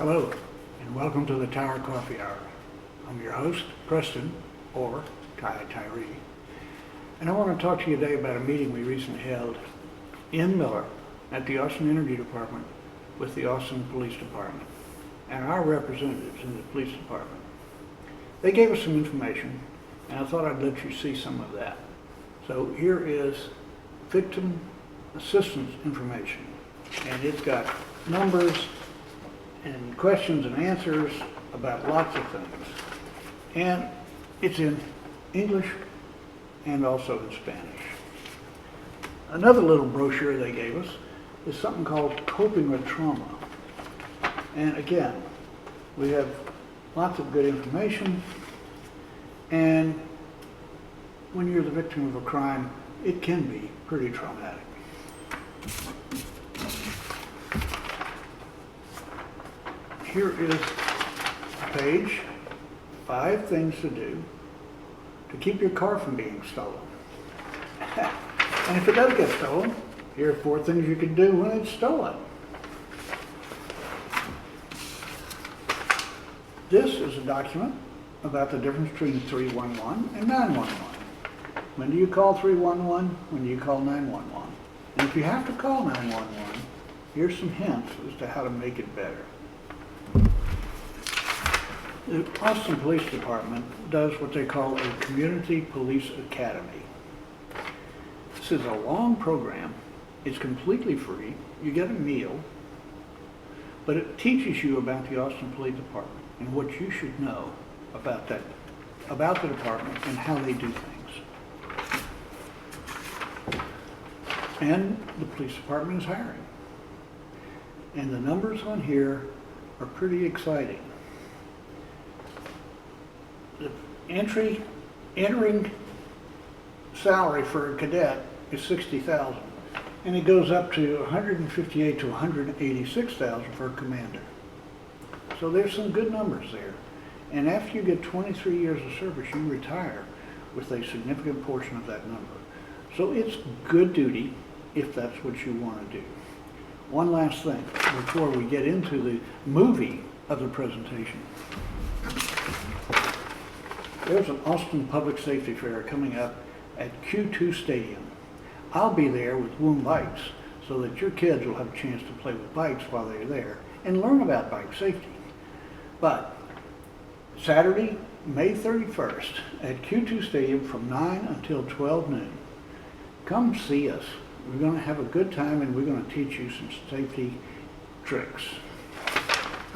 Hello, and welcome to the Tower Coffee Hour. I'm your host, Preston, or Tyree, and I want to talk to you today about a meeting we recently held in Miller at the Austin Energy Department with the Austin Police Department and our representatives in the police department. They gave us some information, and I thought I'd let you see some of that. So here is victim assistance information, and it's got numbers and questions and answers about lots of things. And it's in English and also in Spanish. Another little brochure they gave us is something called Coping with Trauma. And again, we have lots of good information, and when you're the victim of a crime, it can be pretty traumatic. Here is a page, 5 things to do to keep your car from being stolen. And if it does get stolen, here are 4 things you can do when it's stolen. This is a document about the difference between 311 and 911. When do you call 311? When do you call 911? And if you have to call 911, here's some hints as to how to make it better. The Austin Police Department does what they call a Community Police Academy. This is a long program. It's completely free. You get a meal, but it teaches you about the Austin Police Department and what you should know about the department and how they do things. And the police department is hiring. And the numbers on here are pretty exciting. The entering salary for a cadet is $60,000, and it goes up to $158,000 to $186,000 for a commander. So there's some good numbers there. And after you get 23 years of service, you retire with a significant portion of that number. So it's good duty if that's what you want to do. One last thing before we get into the movie of the presentation. There's an Austin Public Safety Fair coming up at Q2 Stadium. I'll be there with Woom Bikes so that your kids will have a chance to play with bikes while they're there and learn about bike safety. But Saturday, May 31st at Q2 Stadium from 9 until 12 noon. Come see us. We're going to have a good time, and we're going to teach you some safety tricks.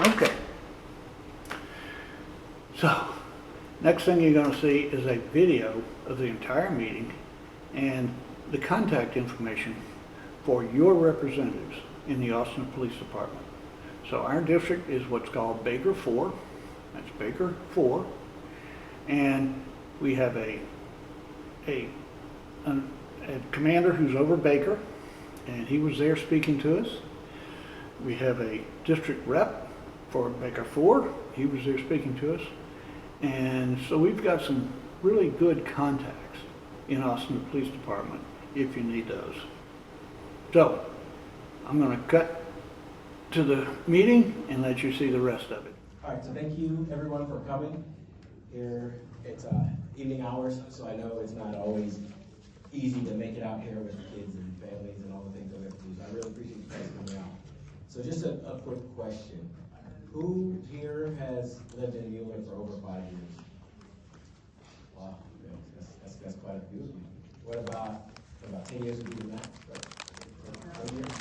Okay. So, next thing you're going to see is a video of the entire meeting and the contact information for your representatives in the Austin Police Department. So our district is what's called Baker 4. That's Baker 4. And we have a commander who's over Baker, and he was there speaking to us. We have a district rep for Baker 4. He was there speaking to us. And so we've got some really good contacts in Austin Police Department if you need those. So I'm going to cut to the meeting and let you see the rest of it. All right, so thank you everyone for coming. Here it's evening hours, so I know it's not always easy to make it out here with the kids and families and all the things that we have to do. So I really appreciate you guys coming out. So just a quick question. Who here has lived in Mueller for over 5 years? Wow, that's quite a few of you. What about 10 years would be the max, right? 10 years?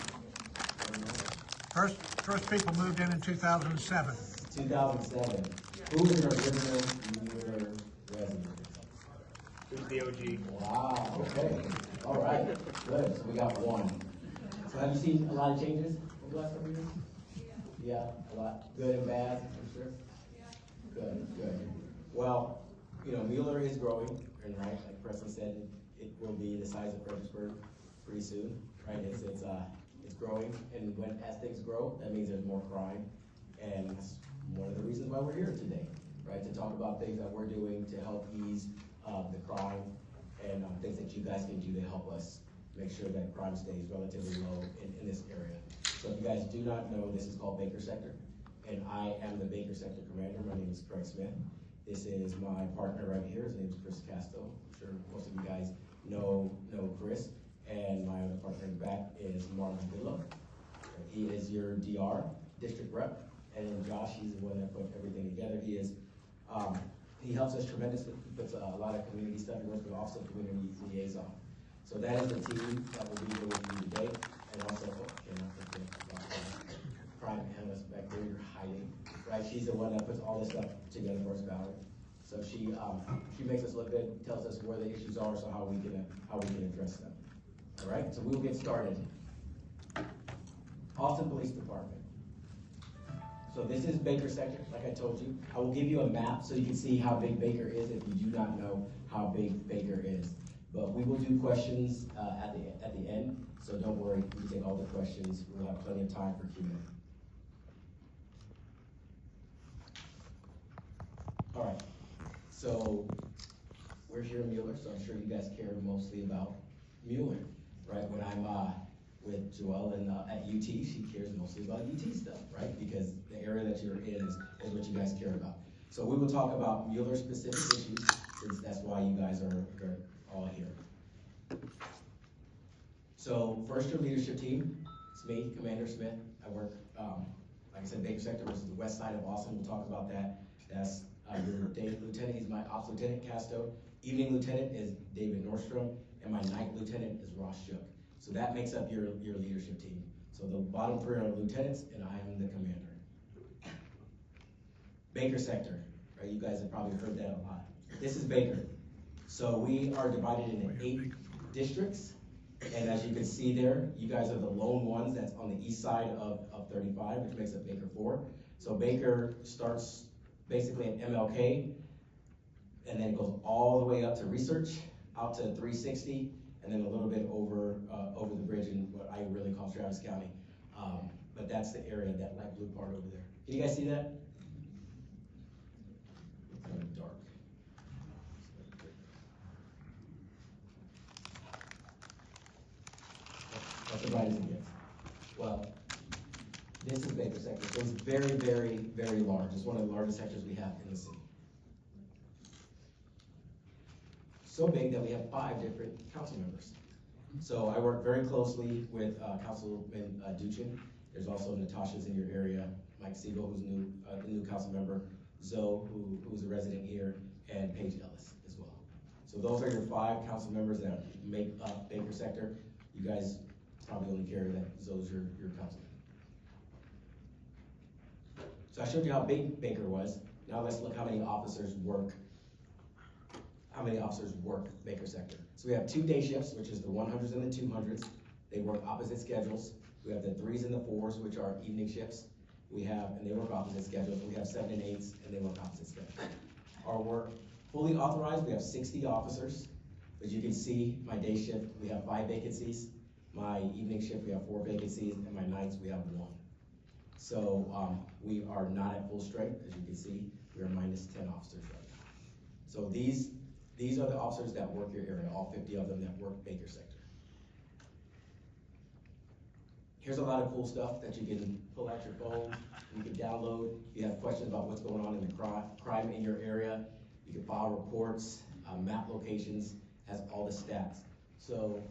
First people moved in 2007. 2007. Who was your original Mueller resident? It was the OG. Wow, okay. All right, good. So we got one. So have you seen a lot of changes over the last couple of years? Yeah, a lot. Good and bad, I'm sure? Good, good. Well, Mueller is growing, and right, like Preston said, it will be the size of Fredericksburg pretty soon, right? It's growing, and as things grow, that means there's more crime, and that's one of the reasons why we're here today, right? To talk about things that we're doing to help ease the crime and things that you guys can do to help us make sure that crime stays relatively low in this area. So if you guys do not know, this is called Baker Sector. and I am the Baker Sector Commander. My name is Craig Smith. This is my partner right here. His name is Casto. I'm sure most of you guys know Chris. And my other partner in the back is Marlon Goodloe. He is your DR, district rep. And then Josh, he's the one that put everything together. He helps us tremendously. He puts a lot of community stuff. He works with Office of Community Liaison. So that is the team that will be here with you today. And also, crime analyst back there, you're hiding, right? She's the one that puts all this stuff together for us, Valerie. So she makes us look good, tells us where the issues are, so how we can address them. All right, so we'll get started. Austin Police Department. So this is Baker Sector, like I told you. I will give you a map so you can see how big Baker is if you do not know how big Baker is. But we will do questions at the end, so don't worry, we can take all the questions. We'll have plenty of time for Q&A. All right, so we're here in Mueller, so I'm sure you guys care mostly about Mueller, right? When I'm with Joelle and at UT, she cares mostly about UT stuff, right? Because the area that you're in is what you guys care about. So we will talk about Mueller specific issues, since that's why you guys are all here. So first, your leadership team. It's me, Commander Smith. I work, like I said, Baker Sector, which is the west side of Austin. We'll talk about that. That's your day lieutenant. He's my ops lieutenant, Casto. Evening lieutenant is David Nordstrom, and my night lieutenant is Ross Shook. So that makes up your leadership team. So the bottom three are lieutenants, and I am the commander. Baker Sector, right? You guys have probably heard that a lot. This is Baker. So we are divided into 8 districts, and as you can see there, you guys are the lone ones that's on the east side of 35, which makes up Baker 4. So Baker starts basically at MLK, and then it goes all the way up to Research, out to 360, and then a little bit over the bridge in what I really call Travis County. But that's the area, that light blue part over there. Can you guys see that? It's kind of dark. That's as bright as it gets. Well, this is Baker Sector. So it's very, very, very large. It's one of the largest sectors we have in the city. So big that we have 5 different council members. So I work very closely with Councilman Duchin. There's also Natasha's in your area, Mike Siegel, who's the new council member, Zoe, who's a resident here, and Paige Ellis as well. So those are your 5 council members that make up Baker Sector. You guys probably only care that Zoe's your councilman. So I showed you how big Baker was. Now let's look how many officers work Baker Sector. So we have 2 day shifts, which is the 100s and the 200s. They work opposite schedules. We have the 3s and the 4s, which are evening shifts. And they work opposite schedules. We have 7 and 8s, and they work opposite schedules. Our work, fully authorized, we have 60 officers. As you can see, my day shift, we have 5 vacancies. My evening shift, we have 4 vacancies, and my nights, we have 1. So we are not at full strength. As you can see, we are minus 10 officers right now. So these are the officers that work your area, all 50 of them that work Baker Sector. Here's a lot of cool stuff that you can pull out your phone, you can download. If you have questions about what's going on in the crime in your area, you can file reports, map locations, has all the stats. So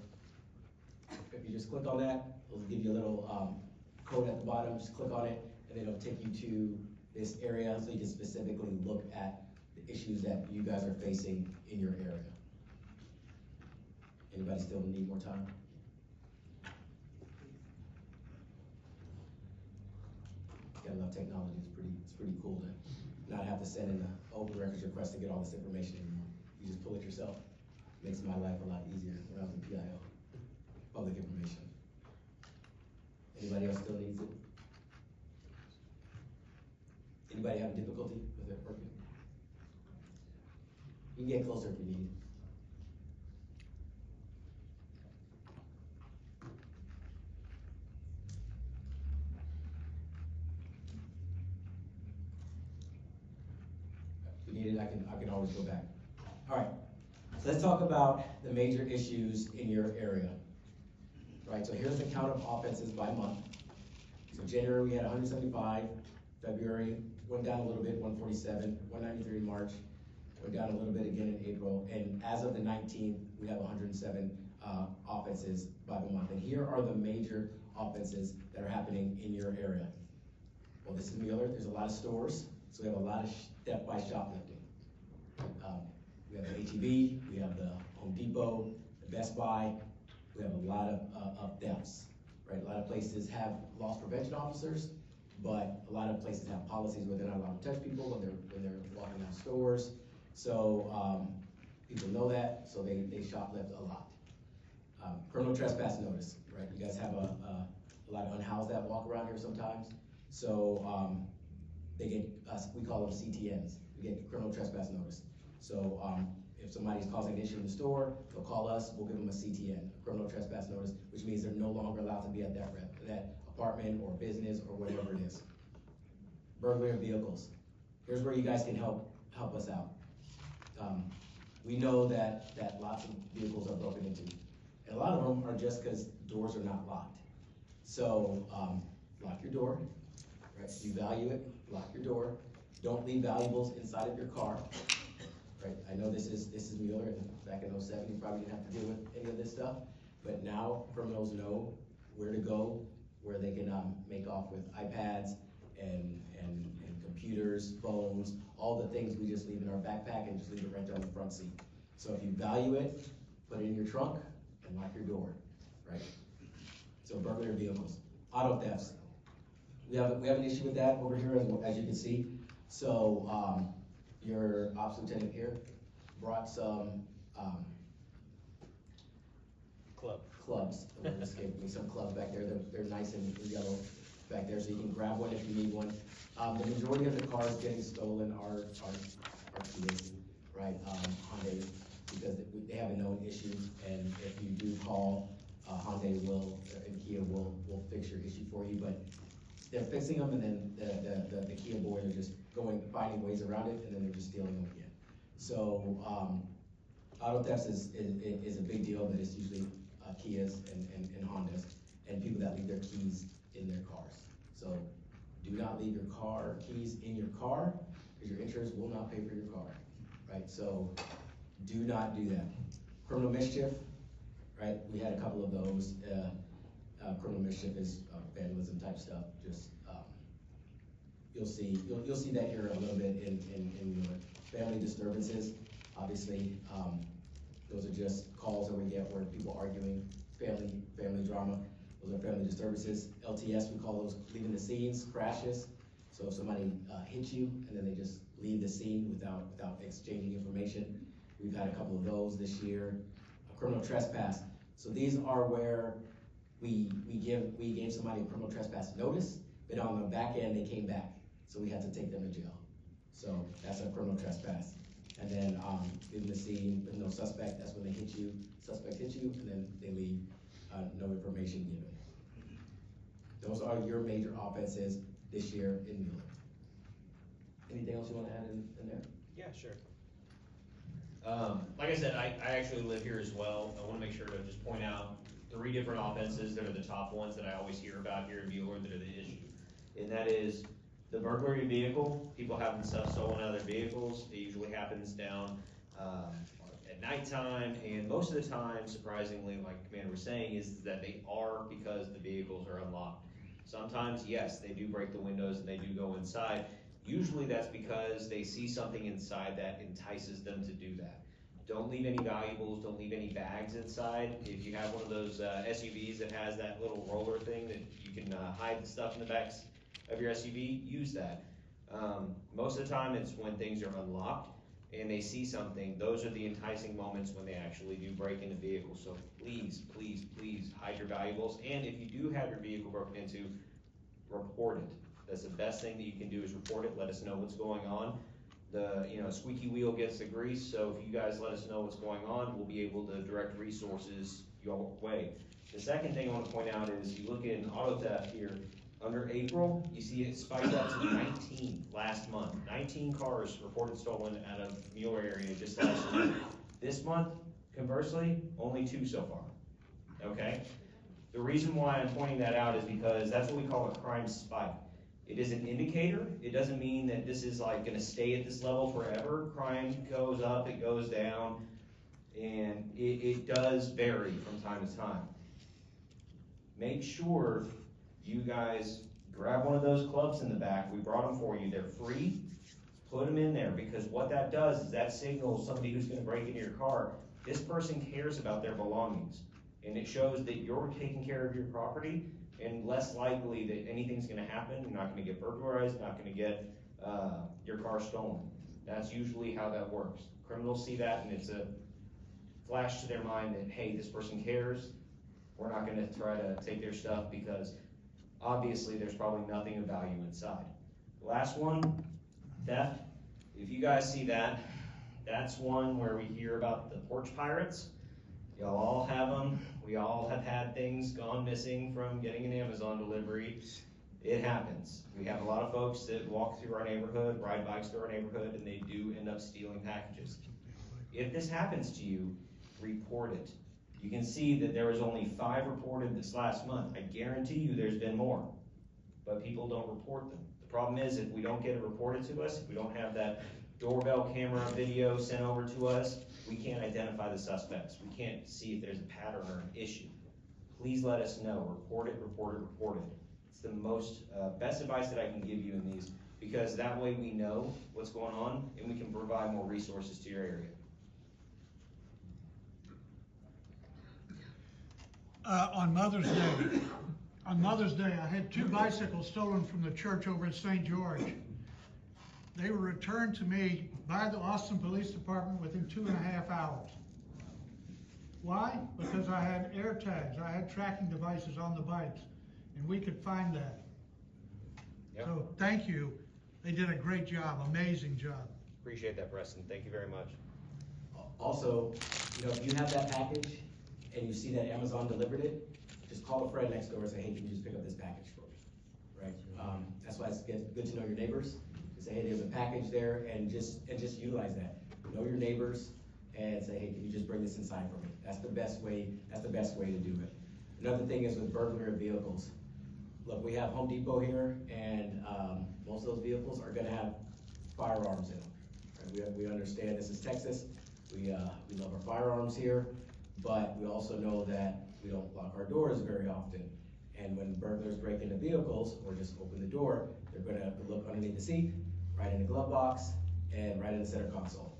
if you just click on that, it'll give you a little code at the bottom, just click on it, and it'll take you to this area so you can specifically look at the issues that you guys are facing in your area. Anybody still need more time? Gotta love technology. It's pretty cool to not have to send in an open records request to get all this information anymore. You just pull it yourself. Makes my life a lot easier when I was in PIO, public information. Anybody else still needs it? Anybody having difficulty with it working? You can get closer if you need. If you need it, I can always go back. All right, so let's talk about the major issues in your area. Right, so here's the count of offenses by month. So January we had 175, February went down a little bit, 147, 193 in March, went down a little bit again in April, and as of the 19th, we have 107 offenses by the month. And here are the major offenses that are happening in your area. Well, this is Mueller. There's a lot of stores, so we have a lot of theft by shoplifting. We have the HEB, we have the Home Depot, the Best Buy. We have a lot of thefts, right? A lot of places have loss prevention officers, but a lot of places have policies where they're not allowed to touch people when they're walking out stores. So people know that, so they shoplift a lot. Criminal trespass notice, right? You guys have a lot of unhoused that walk around here sometimes. So they get, we call them CTNs. We get criminal trespass notice. So if somebody's causing an issue in the store, they'll call us, we'll give them a CTN, a criminal trespass notice, which means they're no longer allowed to be at that apartment or business or whatever it is. Burglary of vehicles. Here's where you guys can help us out. We know that lots of vehicles are broken into. And a lot of them are just because doors are not locked. So lock your door, right? You value it, lock your door. Don't leave valuables inside of your car, right? I know this is Mueller, and back in 07, you probably didn't have to deal with any of this stuff, but now criminals know where to go, where they can make off with iPads and computers, phones, all the things we just leave in our backpack and just leave it right there on the front seat. So if you value it, put it in your trunk and lock your door, right? So burglary of vehicles. Auto thefts. We have an issue with that over here, as you can see. So your ops lieutenant here brought some clubs. Escaped me, some clubs back there. They're nice and yellow back there, so you can grab one if you need one. The majority of the cars getting stolen are Kias, right? Hyundai, because they have a known issue, and if you do call, Hyundai and Kia will fix your issue for you, but they're fixing them, and then the Kia boys are just finding ways around it, and then they're just stealing them again. So auto thefts is a big deal, but it's usually Kias and Hondas, and people that leave their keys in their cars. So do not leave your keys in your car, because your insurance will not pay for your car, right? So do not do that. Criminal mischief, right? We had a couple of those. Criminal mischief is vandalism type stuff. Just you'll see that here a little bit in your family disturbances. Obviously, those are just calls that we get where people arguing, family drama. Those are family disturbances. LTS, we call those leaving the scenes, crashes. So if somebody hits you and then they just leave the scene without exchanging information. We've had a couple of those this year. A criminal trespass. So these are where we gave somebody a criminal trespass notice, but on the back end they came back. So we had to take them to jail. So that's a criminal trespass. And then leaving the scene with no suspect, that's when they hit you, suspect hits you, and then they leave no information given. Those are your major offenses this year in Mueller. Anything else you want to add in there? Yeah, sure. Like I said, I actually live here as well. I want to make sure to just point out 3 different offenses that are the top ones that I always hear about here in Mueller that are the issue. And that is the burglary of vehicle, people having stuff stolen out of their vehicles. It usually happens down at nighttime, and most of the time, surprisingly, like the Commander was saying, is that they are because the vehicles are unlocked. Sometimes, yes, they do break the windows and they do go inside. Usually that's because they see something inside that entices them to do that. Don't leave any valuables, don't leave any bags inside. If you have one of those SUVs that has that little roller thing that you can hide the stuff in the back of your SUV, use that. Most of the time it's when things are unlocked and they see something. Those are the enticing moments when they actually do break into vehicles. So please, please, please hide your valuables. And if you do have your vehicle broken into, report it. That's the best thing that you can do, is report it. Let us know what's going on. The squeaky wheel gets the grease, so if you guys let us know what's going on, we'll be able to direct resources your way. The second thing I want to point out is, you look in auto theft here, under April, you see it spiked up to 19 last month. 19 cars reported stolen out of Mueller area just last year. This month, conversely, only 2 so far, okay? The reason why I'm pointing that out is because that's what we call a crime spike. It is an indicator. It doesn't mean that this is like gonna stay at this level forever. Crime goes up, it goes down, and it does vary from time to time. Make sure you guys grab one of those clubs in the back. We brought them for you. They're free. Put them in there, because what that does is that signals somebody who's gonna break into your car, this person cares about their belongings. And it shows that you're taking care of your property, and less likely that anything's gonna happen. You're not gonna get burglarized, not gonna get your car stolen. That's usually how that works. Criminals see that, and it's a flash to their mind that, hey, this person cares. We're not gonna try to take their stuff, because obviously there's probably nothing of value inside. Last one, theft. If you guys see that, that's one where we hear about the porch pirates. Y'all all have them. We all have had things gone missing from getting an Amazon delivery. It happens. We have a lot of folks that walk through our neighborhood, ride bikes through our neighborhood, and they do end up stealing packages. If this happens to you, report it. You can see that there was only 5 reported this last month. I guarantee you there's been more, but people don't report them. The problem is, if we don't get it reported to us, if we don't have that doorbell camera video sent over to us, we can't identify the suspects. We can't see if there's a pattern or an issue. Please let us know. Report it, report it, report it. It's the most, best advice that I can give you in these, because that way we know what's going on and we can provide more resources to your area. On Mother's Day, I had 2 bicycles stolen from the church over at St. George. They were returned to me by the Austin Police Department within 2.5 hours. Why? Because I had air tags, I had tracking devices on the bikes, and we could find that. Yep. So thank you. They did a great job, amazing job. Appreciate that, Preston. Thank you very much. Also, if you have that package and you see that Amazon delivered it, just call a friend next door and say, hey, can you just pick up this package for me, right? That's why it's good to know your neighbors. Say, hey, there's a package there, and just utilize that. Know your neighbors and say, hey, can you just bring this inside for me? That's the best way to do it. Another thing is with burglary vehicles. Look, we have Home Depot here, and most of those vehicles are gonna have firearms in them. Right? We understand this is Texas. We love our firearms here, but we also know that we don't lock our doors very often. And when burglars break into vehicles or just open the door, they're gonna look underneath the seat, right in the glove box, and right in the center console.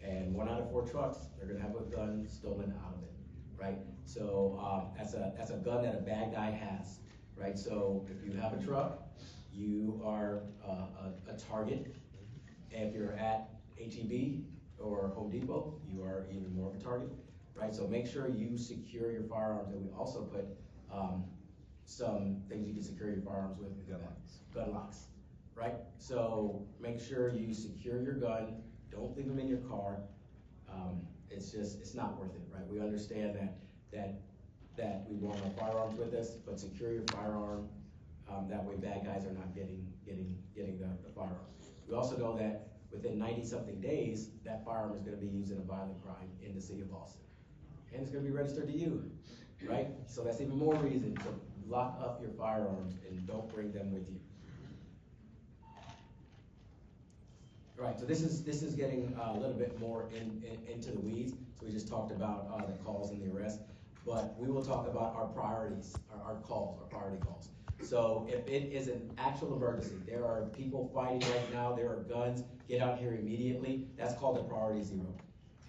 And 1 out of 4 trucks, they're gonna have a gun stolen out of it, right? So that's a gun that a bad guy has, right? So if you have a truck, you are a target. And if you're at ATV or Home Depot, you are even more of a target, right? So make sure you secure your firearms, and we also put some things you can secure your firearms with, gun locks, right? So make sure you secure your gun, don't leave them in your car. It's not worth it, right? We understand that we want our firearms with us, but secure your firearm, that way bad guys are not getting the firearm. We also know that within 90-something days, that firearm is gonna be used in a violent crime in the city of Austin. And it's gonna be registered to you, right? So that's even more reason to lock up your firearms and don't bring them with you. All right, so this is getting a little bit more into the weeds. So we just talked about the calls and the arrest, but we will talk about our priorities, our calls, our priority calls. So if it is an actual emergency, there are people fighting right now, there are guns, get out here immediately, that's called a priority 0.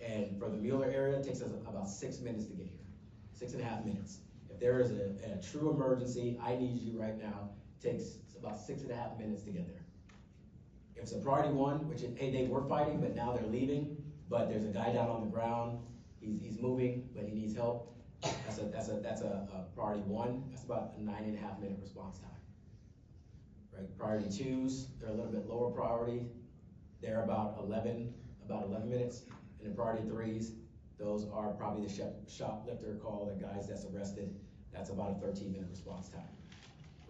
And for the Mueller area, it takes us about 6 minutes to get here, 6.5 minutes. If there is a true emergency, I need you right now, it takes about 6.5 minutes to get there. If it's a priority 1, which is, hey, they were fighting, but now they're leaving, but there's a guy down on the ground, he's moving, but he needs help, that's a priority 1, that's about a 9.5 minute response time. Right, priority 2s, they're a little bit lower priority, they're about 11 minutes, and the priority 3s, those are probably the shoplifter call, the guys that's arrested, that's about a 13-minute response time,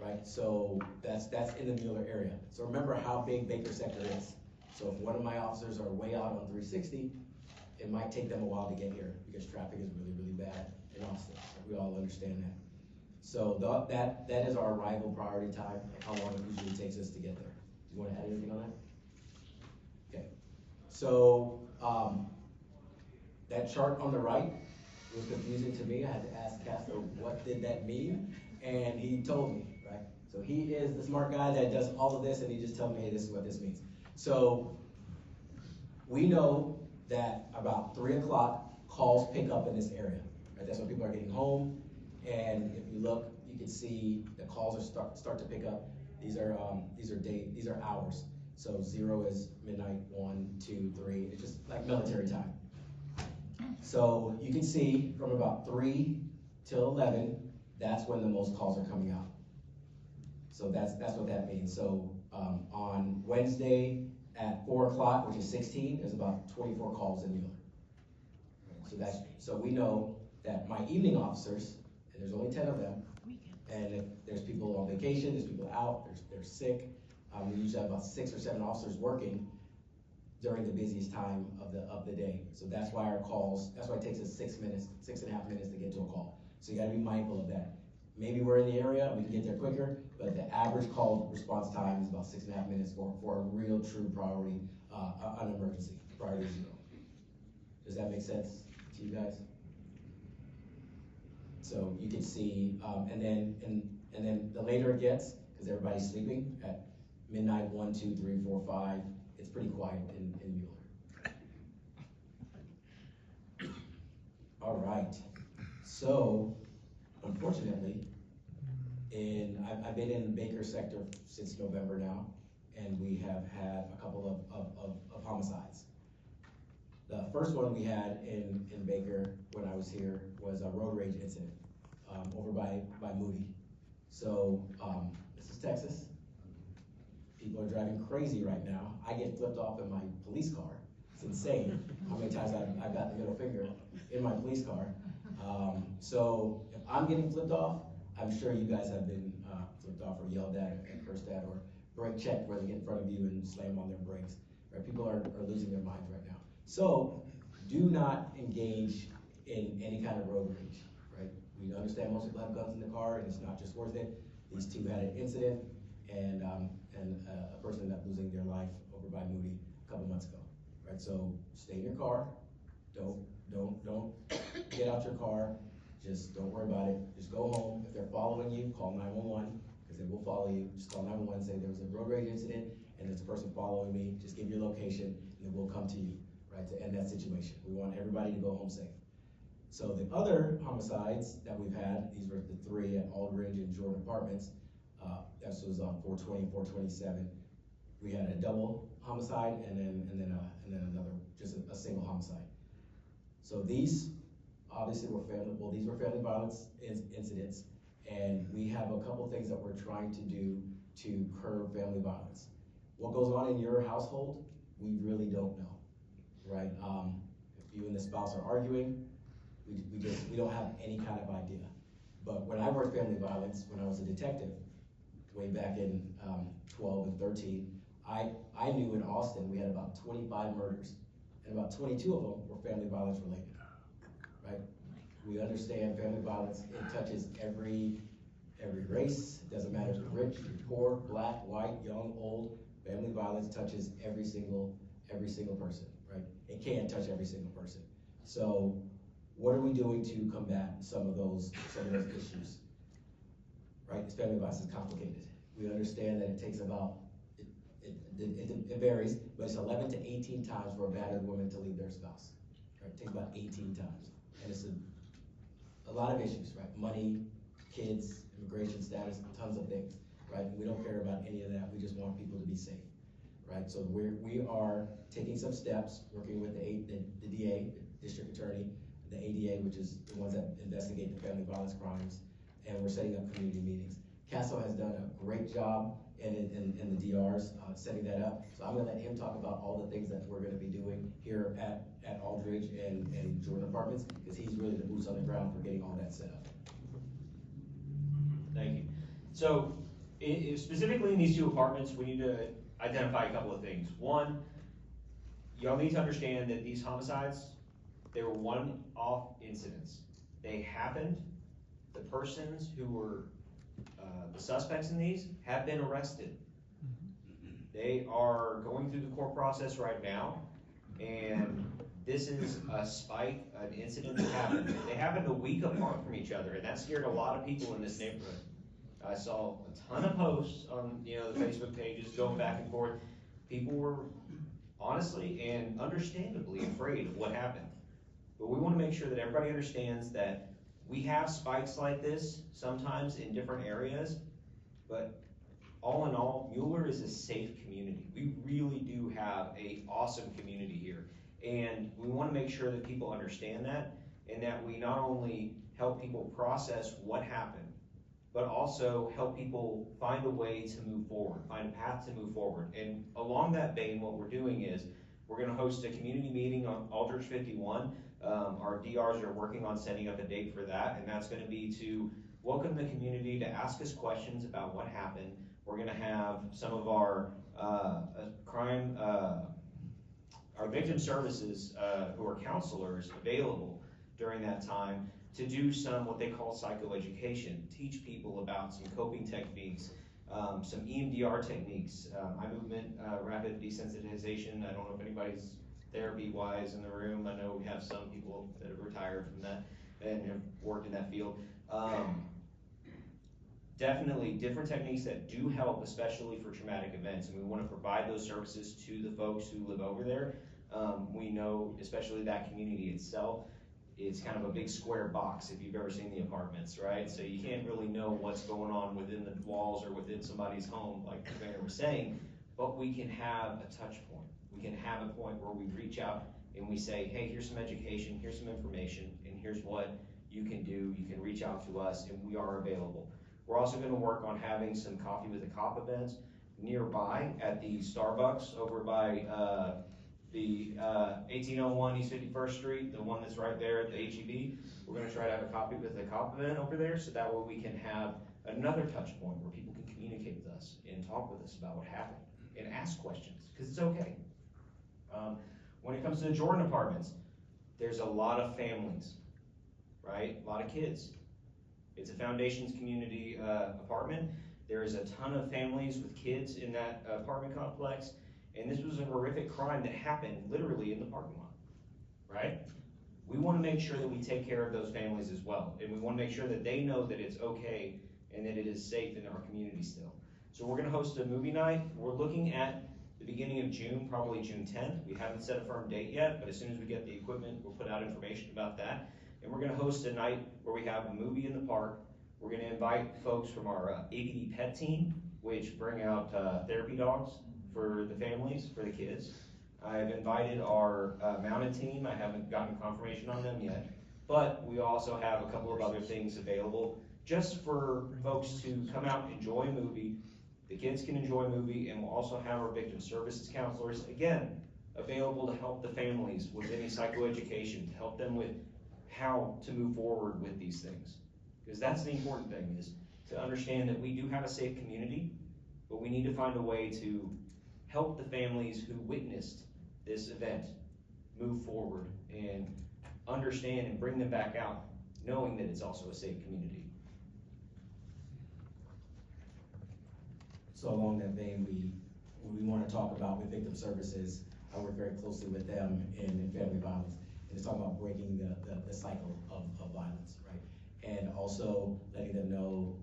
right? So that's in the Mueller area. So remember how big Baker Sector is. So if one of my officers are way out on 360, it might take them a while to get here because traffic is really, really bad in Austin. We all understand that. So that is our arrival priority time, and how long it usually takes us to get there. Do you wanna add anything on that? Okay, so, that chart on the right was confusing to me. I had to ask Casto, what did that mean? And he told me, right? So he is the smart guy that does all of this, and he just told me, hey, this is what this means. So we know that about 3 o'clock, calls pick up in this area, right? That's when people are getting home, and if you look, you can see the calls are start to pick up. These are hours. So 0 is midnight, 1, 2, 3. It's just like military time. So you can see from about 3 till 11, that's when the most calls are coming out. So that's what that means. So on Wednesday at 4 o'clock, which is 16, there's about 24 calls in Mueller. So we know that my evening officers, and there's only 10 of them, and if there's people on vacation, there's people out, they're sick, we usually have about 6 or 7 officers working during the busiest time of the day. So that's why our calls, that's why it takes us 6 minutes, 6.5 minutes to get to a call. So you gotta be mindful of that. Maybe we're in the area, we can get there quicker, but the average call response time is about 6.5 minutes for a real true priority, an emergency, priority 0. Does that make sense to you guys? So you can see, and then the later it gets, because everybody's sleeping at midnight, 1, 2, 3, 4, 5, it's pretty quiet in Mueller. All right, so unfortunately, I've been in the Baker sector since November now, and we have had a couple of homicides. The first one we had in Baker when I was here was a road rage incident over by Moody. So this is Texas. People are driving crazy right now. I get flipped off in my police car. It's insane how many times I've got the middle finger in my police car. So if I'm getting flipped off, I'm sure you guys have been flipped off or yelled at and cursed at or brake checked where they get in front of you and slam on their brakes. Right? People are losing their minds right now. So do not engage in any kind of road rage. Right? We understand most people have guns in the car and it's not just worth it. These two had an incident and a person ended up losing their life over by Moody a couple months ago. Right? So stay in your car. Don't get out your car. Just don't worry about it. Just go home. If they're following you, call 911 because they will follow you. Just call 911, say there was a road rage incident and there's a person following me. Just give your location and we'll come to you, right, to end that situation. We want everybody to go home safe. So the other homicides that we've had, these were the 3 at Aldridge and Jordan Apartments. This was on 420 and 427. We had a double homicide and then another, just a single homicide. So these obviously these were family violence incidents, and we have a couple things that we're trying to do to curb family violence. What goes on in your household, we really don't know, right? If you and the spouse are arguing, we don't have any kind of idea. But when I worked family violence, when I was a detective, way back in 12 and 13, I knew in Austin we had about 25 murders, and about 22 of them were family violence related, right? We understand family violence, it touches every race. It doesn't matter if you're rich, you're poor, black, white, young, old. Family violence touches every single person, right? It can touch every single person. So what are we doing to combat some of those issues? Right, family violence is complicated. We understand that it takes about, it varies, but it's 11 to 18 times for a battered woman to leave their spouse. Right, it takes about 18 times. And it's a lot of issues, right? Money, kids, immigration status, tons of things, right? We don't care about any of that. We just want people to be safe, right? So we are taking some steps, working with the DA, the district attorney, the ADA, which is the ones that investigate the family violence crimes, and we're setting up community meetings. Casto has done a great job in the DRs, setting that up. So I'm gonna let him talk about all the things that we're gonna be doing here at Aldridge and Jordan Apartments, because he's really the boots on the ground for getting all that set up. Thank you. So, specifically in these 2 apartments, we need to identify a couple of things. One, y'all need to understand that these homicides, they were one-off incidents. They happened, the persons who were, the suspects in these have been arrested. They are going through the court process right now, and this is a spike, an incident that happened. They happened a week apart from each other, and that scared a lot of people in this neighborhood. I saw a ton of posts on, the Facebook pages going back and forth. People were honestly and understandably afraid of what happened. But we wanna make sure that everybody understands that we have spikes like this sometimes in different areas, but all in all, Mueller is a safe community. We really do have a awesome community here. And we wanna make sure that people understand that, and that we not only help people process what happened, but also help people find a way to move forward, find a path to move forward. And along that vein, what we're doing is, we're gonna host a community meeting on Aldrich 51. Our DRs are working on setting up a date for that, and that's gonna be to welcome the community to ask us questions about what happened. We're gonna have some of our our victim services, who are counselors, available during that time to do some, what they call psychoeducation, teach people about some coping techniques, some EMDR techniques, eye movement, rapid desensitization. I don't know if anybody's therapy-wise in the room. I know we have some people that have retired from that and have worked in that field. Definitely different techniques that do help, especially for traumatic events, and we want to provide those services to the folks who live over there. We know, especially that community itself, it's kind of a big square box if you've ever seen the apartments, right? So you can't really know what's going on within the walls or within somebody's home, like the mayor was saying, but we can have a touch point. We can have a point where we reach out and we say, hey, here's some education, here's some information, and here's what you can do. You can reach out to us, and we are available. We're also gonna work on having some coffee with a cop events nearby at the Starbucks over by the 1801 East 51st Street, the one that's right there at the HEB. We're gonna try to have a coffee with a cop event over there, so that way we can have another touch point where people can communicate with us and talk with us about what happened and ask questions, because it's okay. When it comes to the Jordan apartments, there's a lot of families, right? A lot of kids. It's a Foundations community apartment. There is a ton of families with kids in that apartment complex, and this was a horrific crime that happened literally in the parking lot, right? We wanna make sure that we take care of those families as well, and we wanna make sure that they know that it's okay and that it is safe in our community still. So we're gonna host a movie night. We're looking at the beginning of June, probably June 10th. We haven't set a firm date yet, but as soon as we get the equipment, we'll put out information about that. And we're gonna host a night where we have a movie in the park. We're gonna invite folks from our APD pet team, which bring out therapy dogs for the families, for the kids. I've invited our mounted team. I haven't gotten confirmation on them yet, but we also have a couple of other things available just for folks to come out and enjoy a movie. The kids can enjoy a movie, and we'll also have our victim services counselors, again, available to help the families with any psychoeducation, to help them with how to move forward with these things. Because that's the important thing, is to understand that we do have a safe community, but we need to find a way to help the families who witnessed this event move forward and understand and bring them back out, knowing that it's also a safe community. So along that vein, we want to talk about with victim services. I work very closely with them in family violence, and it's talking about breaking the cycle of violence, right? And also letting them know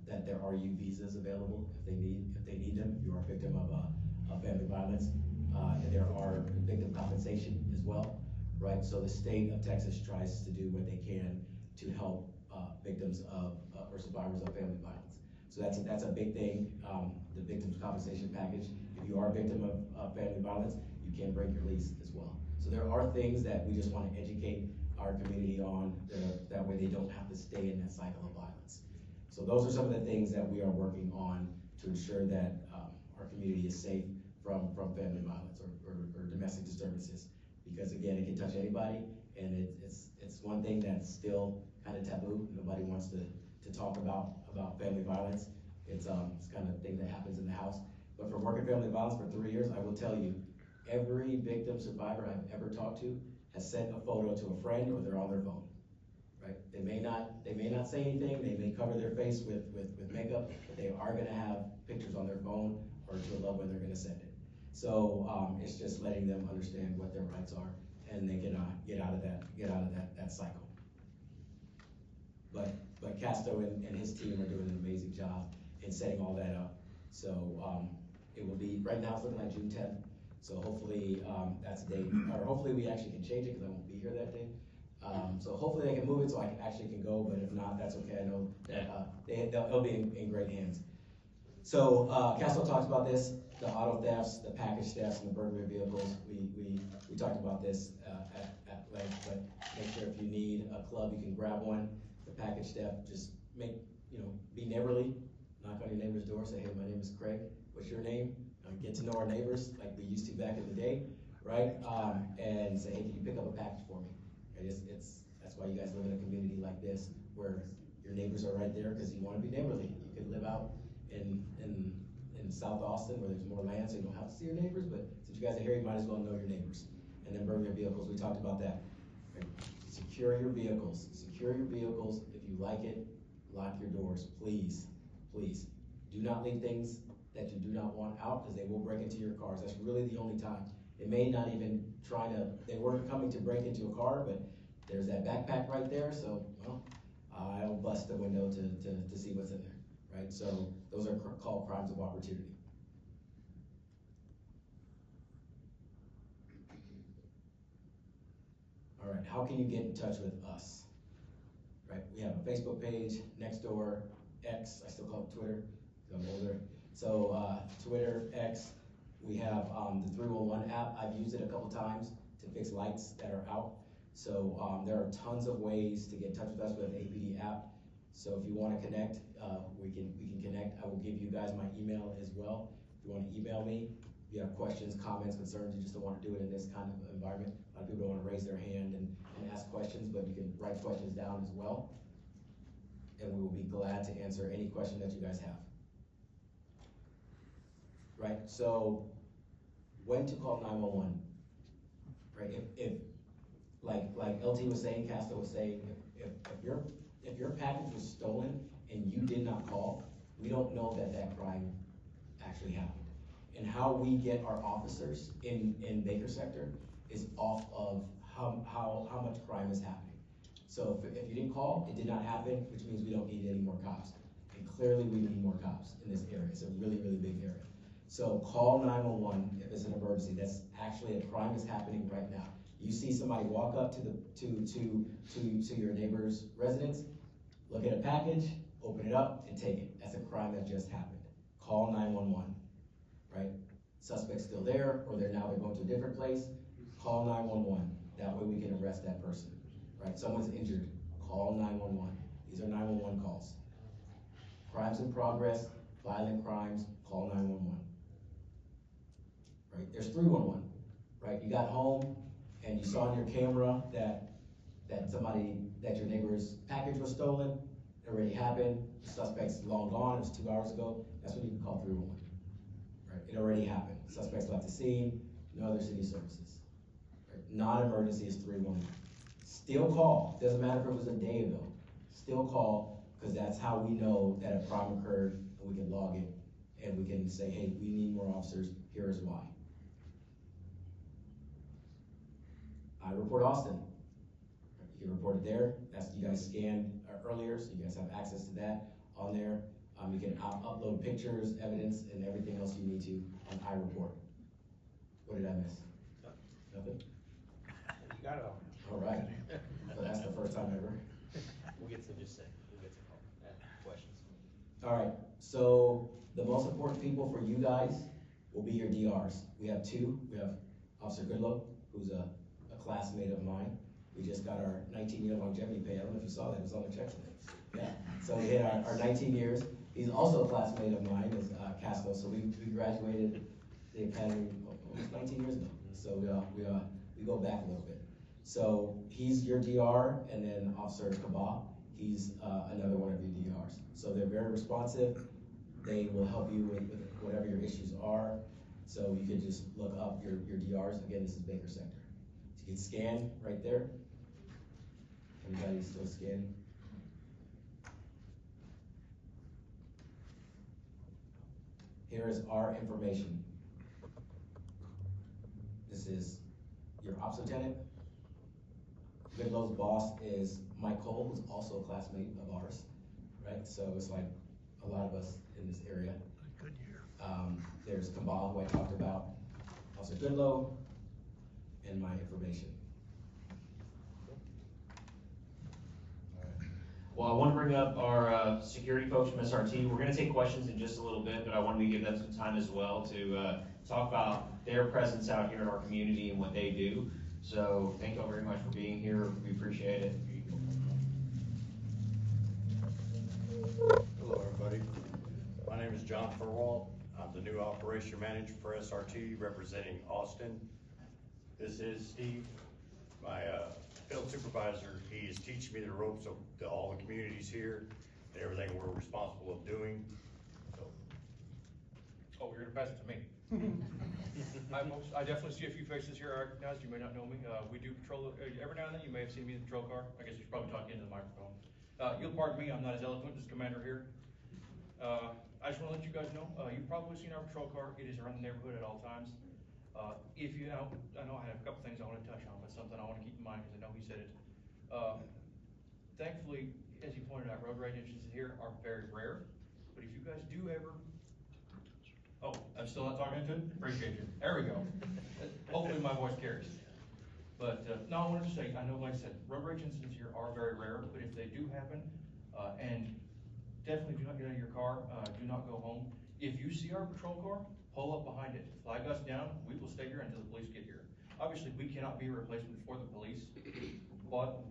that there are U visas available if they need them. If you are a victim of family violence, and there are victim compensation as well, right? So the state of Texas tries to do what they can to help victims of or survivors of family violence. So that's a big thing, the victims compensation package. If you are a victim of family violence, you can break your lease as well. So there are things that we just want to educate our community on, that way they don't have to stay in that cycle of violence. So those are some of the things that we are working on to ensure that our community is safe from family violence or domestic disturbances. Because again, it can touch anybody, and it's one thing that's still kind of taboo. Nobody wants to talk about family violence. It's kind of thing that happens in the house. But for working family violence for 3 years, I will tell you, every victim survivor I've ever talked to has sent a photo to a friend or they're on their phone. right? They may not say anything, they may cover their face with makeup, but they are gonna have pictures on their phone or to a loved one, they're gonna send it. So, it's just letting them understand what their rights are, and they can, get out of that cycle. But Casto and his team are doing an amazing job in setting all that up. So, it will be, right now it's looking like June 10th. So hopefully, that's the date, or hopefully we actually can change it, because I won't be here that day. So hopefully they can move it so I actually can go, but if not, that's okay. I know that, they'll be in great hands. So, Casto talks about this, the auto thefts, the package thefts, and the burglary vehicles. We talked about this, at length, but make sure if you need a club, you can grab one. The package theft, just be neighborly, knock on your neighbor's door, say, hey, my name is Craig, what's your name? Get to know our neighbors like we used to back in the day, right? And say, hey, can you pick up a package for me? And that's why you guys live in a community like this, where your neighbors are right there, because you want to be neighborly. You could live out in South Austin where there's more land, so you don't have to see your neighbors, but since you guys are here, you might as well know your neighbors. And then burglary vehicles, we talked about that. Right? Secure your vehicles. Secure your vehicles. If you like it, lock your doors, please, please. Do not leave things that you do not want out, because they will break into your cars. That's really the only time. They may not even they weren't coming to break into a car, but there's that backpack right there, so, well, I'll bust the window to see what's in there, right? So those are called crimes of opportunity. All right, how can you get in touch with us? Right, we have a Facebook page, Nextdoor, X, I still call it Twitter, because I'm older. So, Twitter, X, we have the 311 app. I've used it a couple times to fix lights that are out. So there are tons of ways to get in touch with us. We have the APD app. So if you want to connect, we can connect. I will give you guys my email as well. If you want to email me, if you have questions, comments, concerns, you just don't want to do it in this kind of environment. A lot of people don't want to raise their hand and ask questions, but you can write questions down as well. And we will be glad to answer any question that you guys have. Right, so when to call 911, right? If like LT was saying, Casto was saying, if your package was stolen and you did not call, we don't know that crime actually happened. And how we get our officers in Baker sector is off of how much crime is happening. So if you didn't call, it did not happen, which means we don't need any more cops. And clearly we need more cops in this area. It's a really, really big area. So call 911 if it's an emergency. That's actually a crime is happening right now. You see somebody walk up to your neighbor's residence, look at a package, open it up, and take it. That's a crime that just happened. Call 911, right? Suspect's still there, or they're going to a different place. Call 911. That way we can arrest that person, right? Someone's injured. Call 911. These are 911 calls. Crimes in progress, violent crimes, call 911. Right? There's 311, right? You got home and you saw on your camera that your neighbor's package was stolen. It already happened. The suspect's long gone. It was 2 hours ago. That's when you can call 311. Right? It already happened. Suspects left the scene. No other city services. Right? Non-emergency is 311. Still call. Doesn't matter if it was a day ago. Still call, because that's how we know that a crime occurred, and we can log it, and we can say, hey, we need more officers. Here is why. I report Austin. You can report it there. That's you guys scanned earlier, so you guys have access to that on there. You can upload pictures, evidence, and everything else you need to on iReport. What did I miss? Nothing? You got it all. All right. So that's the first time ever. We'll get to call, questions. All right, so the most important people for you guys will be your DRs. We have two. We have Officer Goodloe, who's a classmate of mine. We just got our 19-year longevity pay. I don't know if you saw that, it was on the check today. Yeah, so we hit our 19 years. He's also a classmate of mine, is Casto. So we graduated the academy almost 19 years ago. So we go back a little bit. So he's your DR, and then Officer Kaba, he's another one of your DRs. So they're very responsive. They will help you with whatever your issues are. So you can just look up your DRs. Again, this is Baker sector. So you can scan right there. Anybody still scanning? Here is our information. This is your ops lieutenant. Goodloe's boss is Mike Cole, who's also a classmate of ours, right? So it's like a lot of us in this area. Good year. There's Kambal, who I talked about, Officer Goodloe, and my information. Well, I want to bring up our security folks from SRT. We're going to take questions in just a little bit, but I wanted to give them some time as well to talk about their presence out here in our community and what they do. So thank you all very much for being here. We appreciate it. Hello, everybody. My name is John Furwalt. I'm the new operation manager for SRT representing Austin. This is Steve, my field supervisor. He is teaching me the ropes of all the communities here and everything we're responsible of doing. So, Oh, you're gonna pass it to me. Hi, folks. I definitely see a few faces here I recognize. You may not know me. We do patrol, every now and then you may have seen me in the patrol car. I guess you should probably talk into the microphone. You'll pardon me, I'm not as eloquent as Commander here. I just wanna let you guys know, you've probably seen our patrol car. It is around the neighborhood at all times. If you know, I know I have a couple things I wanna touch on, but something I wanna keep in mind, because I know he said it. Thankfully, as you pointed out, road rage incidents here are very rare, but if you guys do ever, oh, I'm still not talking into it? Appreciate you. There we go. Hopefully my voice carries. But, no, I wanted to say, I know, like I said, road rage incidents here are very rare, but if they do happen, and definitely do not get out of your car, do not go home. If you see our patrol car, pull up behind it, flag us down, we will stay here until the police get here. Obviously, we cannot be a replacement for the police, but